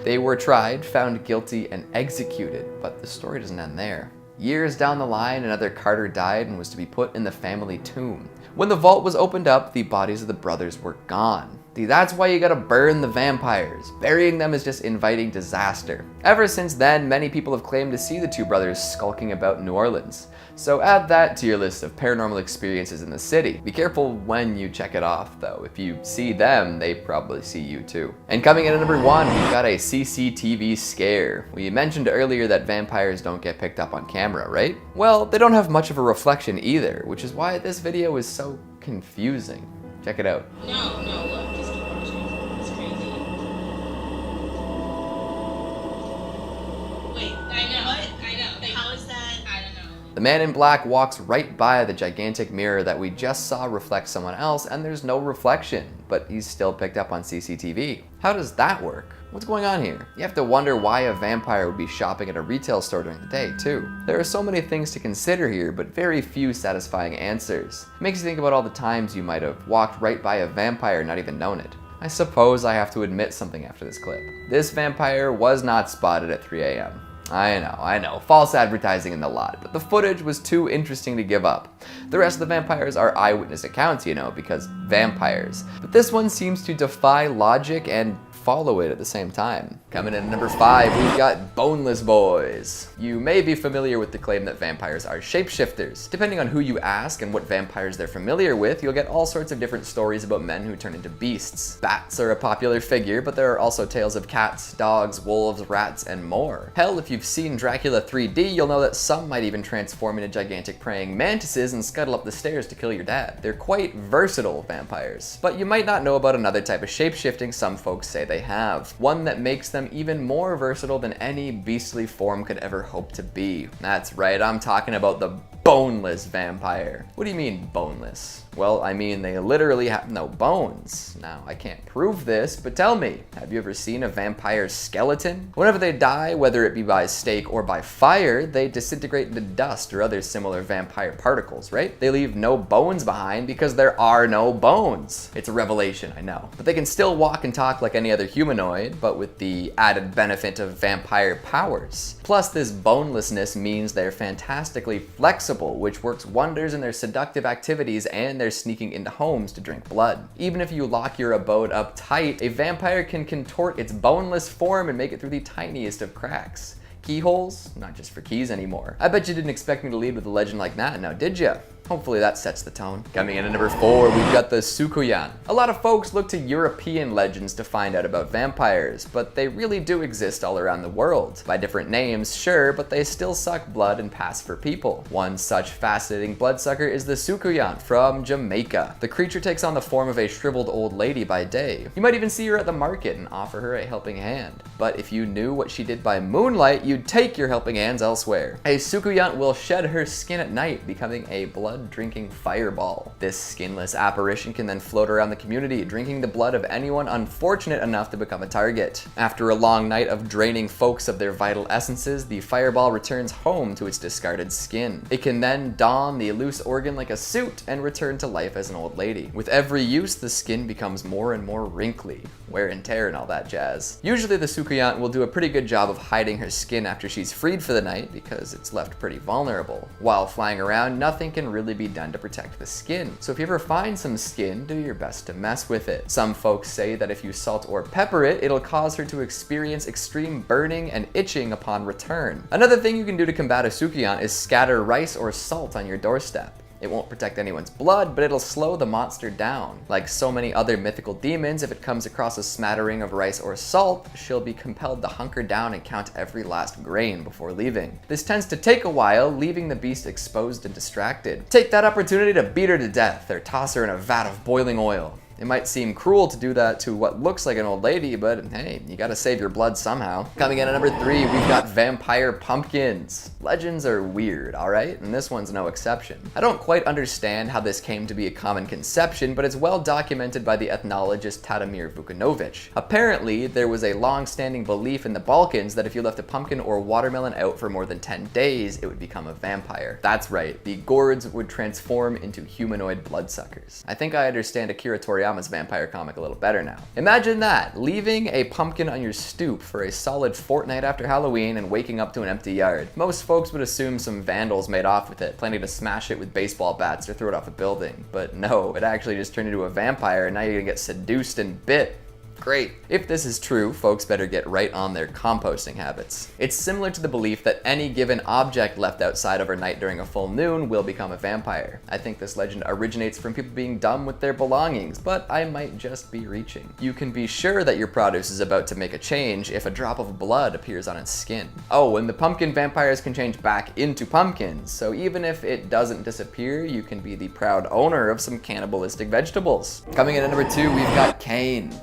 They were tried, found guilty, and executed, but the story doesn't end there. Years down the line, another Carter died and was to be put in the family tomb. When the vault was opened up, the bodies of the brothers were gone. See, that's why you gotta burn the vampires. Burying them is just inviting disaster. Ever since then, many people have claimed to see the 2 brothers skulking about New Orleans. So add that to your list of paranormal experiences in the city. Be careful when you check it off, though. If you see them, they probably see you too. And coming in at number 1, we've got a CCTV scare. We mentioned earlier that vampires don't get picked up on camera, right? Well, they don't have much of a reflection either, which is why this video is so confusing. Check it out. No, look, just keep watching. It's crazy. Wait, I know. What? I know. Like, how is that? I don't know. The man in black walks right by the gigantic mirror that we just saw reflect someone else, and there's no reflection, but he's still picked up on CCTV. How does that work? What's going on here? You have to wonder why a vampire would be shopping at a retail store during the day, too. There are so many things to consider here, but very few satisfying answers. It makes you think about all the times you might have walked right by a vampire and not even known it. I suppose I have to admit something after this clip. This vampire was not spotted at 3 a.m. I know, false advertising in the lot, but the footage was too interesting to give up. The rest of the vampires are eyewitness accounts, you know, because vampires. But this one seems to defy logic and follow it at the same time. Coming in at number 5, we've got Boneless boys. You may be familiar with the claim that vampires are shapeshifters. Depending on who you ask and what vampires they're familiar with, you'll get all sorts of different stories about men who turn into beasts. Bats are a popular figure, but there are also tales of cats, dogs, wolves, rats, and more. Hell, if you've seen Dracula 3D, you'll know that some might even transform into gigantic praying mantises and scuttle up the stairs to kill your dad. They're quite versatile vampires. But you might not know about another type of shapeshifting some folks say they have. One that makes them even more versatile than any beastly form could ever hope to be. That's right, I'm talking about the boneless vampire. What do you mean boneless? Well, I mean they literally have no bones. Now, I can't prove this, but tell me, have you ever seen a vampire's skeleton? Whenever they die, whether it be by stake or by fire, they disintegrate into dust or other similar vampire particles, right? They leave no bones behind because there are no bones. It's a revelation, I know. But they can still walk and talk like any other humanoid, but with the added benefit of vampire powers. Plus, this bonelessness means they're fantastically flexible, which works wonders in their seductive activities and their sneaking into homes to drink blood. Even if you lock your abode up tight, a vampire can contort its boneless form and make it through the tiniest of cracks. Keyholes? Not just for keys anymore. I bet you didn't expect me to lead with a legend like that now, did ya? Hopefully that sets the tone. Coming in at number 4, we've got the Sukuyant. A lot of folks look to European legends to find out about vampires, but they really do exist all around the world. By different names, sure, but they still suck blood and pass for people. One such fascinating bloodsucker is the Sukuyant from Jamaica. The creature takes on the form of a shriveled old lady by day. You might even see her at the market and offer her a helping hand. But if you knew what she did by moonlight, you'd take your helping hands elsewhere. A Sukuyant will shed her skin at night, becoming a blood-drinking fireball. This skinless apparition can then float around the community, drinking the blood of anyone unfortunate enough to become a target. After a long night of draining folks of their vital essences, the fireball returns home to its discarded skin. It can then don the loose organ like a suit and return to life as an old lady. With every use, the skin becomes more and more wrinkly, wear and tear and all that jazz. Usually the Sukuyant will do a pretty good job of hiding her skin after she's freed for the night because it's left pretty vulnerable. While flying around, nothing can really be done to protect the skin. So if you ever find some skin, do your best to mess with it. Some folks say that if you salt or pepper it, it'll cause her to experience extreme burning and itching upon return. Another thing you can do to combat a Sukuyant is scatter rice or salt on your doorstep. It won't protect anyone's blood, but it'll slow the monster down. Like so many other mythical demons, if it comes across a smattering of rice or salt, she'll be compelled to hunker down and count every last grain before leaving. This tends to take a while, leaving the beast exposed and distracted. Take that opportunity to beat her to death or toss her in a vat of boiling oil. It might seem cruel to do that to what looks like an old lady, but hey, you gotta save your blood somehow. Coming in at number 3, we've got vampire pumpkins. Legends are weird, alright? And this one's no exception. I don't quite understand how this came to be a common conception, but it's well documented by the ethnologist Tadimir Vukanovich. Apparently, there was a long-standing belief in the Balkans that if you left a pumpkin or watermelon out for more than 10 days, it would become a vampire. That's right, the gourds would transform into humanoid bloodsuckers. I think I understand Akira Toriyama's vampire comic a little better now. Imagine that, leaving a pumpkin on your stoop for a solid fortnight after Halloween and waking up to an empty yard. Most folks would assume some vandals made off with it, planning to smash it with baseball bats or throw it off a building. But no, it actually just turned into a vampire and now you're gonna get seduced and bit. Great. If this is true, folks better get right on their composting habits. It's similar to the belief that any given object left outside overnight during a full moon will become a vampire. I think this legend originates from people being dumb with their belongings, but I might just be reaching. You can be sure that your produce is about to make a change if a drop of blood appears on its skin. Oh, and the pumpkin vampires can change back into pumpkins, so even if it doesn't disappear, you can be the proud owner of some cannibalistic vegetables. Coming in at number 2, we've got Cain.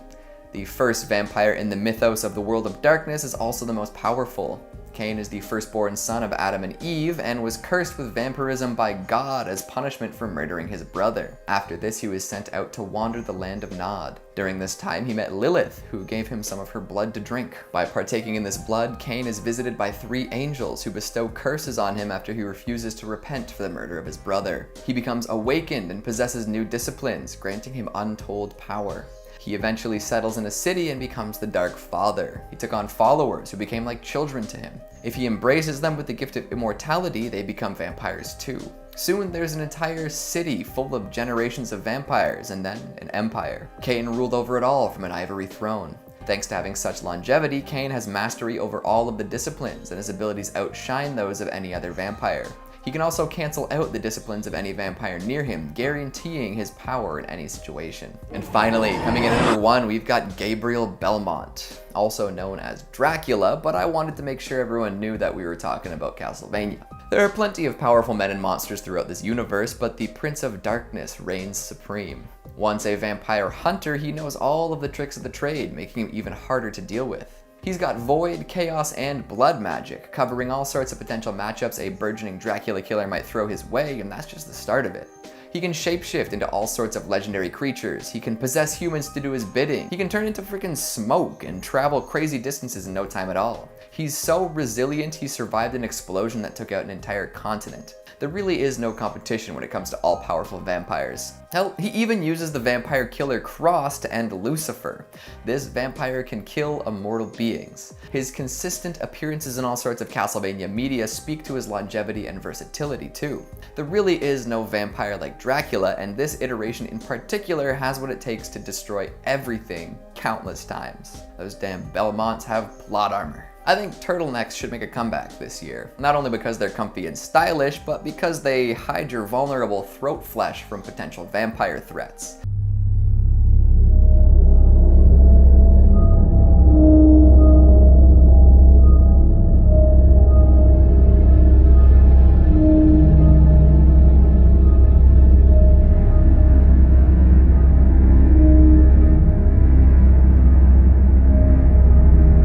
The first vampire in the mythos of the world of darkness is also the most powerful. Cain is the firstborn son of Adam and Eve and was cursed with vampirism by God as punishment for murdering his brother. After this, he was sent out to wander the land of Nod. During this time, he met Lilith, who gave him some of her blood to drink. By partaking in this blood, Cain is visited by 3 angels who bestow curses on him after he refuses to repent for the murder of his brother. He becomes awakened and possesses new disciplines, granting him untold power. He eventually settles in a city and becomes the Dark Father. He took on followers who became like children to him. If he embraces them with the gift of immortality, they become vampires too. Soon there's an entire city full of generations of vampires and then an empire. Cain ruled over it all from an ivory throne. Thanks to having such longevity, Cain has mastery over all of the disciplines and his abilities outshine those of any other vampire. He can also cancel out the disciplines of any vampire near him, guaranteeing his power in any situation. And finally, coming in at number 1, we've got Gabriel Belmont, also known as Dracula, but I wanted to make sure everyone knew that we were talking about Castlevania. There are plenty of powerful men and monsters throughout this universe, but the Prince of Darkness reigns supreme. Once a vampire hunter, he knows all of the tricks of the trade, making him even harder to deal with. He's got void, chaos, and blood magic, covering all sorts of potential matchups a burgeoning Dracula killer might throw his way, and that's just the start of it. He can shapeshift into all sorts of legendary creatures, he can possess humans to do his bidding, he can turn into freaking smoke and travel crazy distances in no time at all. He's so resilient, he survived an explosion that took out an entire continent. There really is no competition when it comes to all-powerful vampires. Hell, he even uses the vampire killer Cross to end Lucifer. This vampire can kill immortal beings. His consistent appearances in all sorts of Castlevania media speak to his longevity and versatility too. There really is no vampire like Dracula, and this iteration in particular has what it takes to destroy everything countless times. Those damn Belmonts have plot armor. I think turtlenecks should make a comeback this year, not only because they're comfy and stylish, but because they hide your vulnerable throat flesh from potential vampire threats.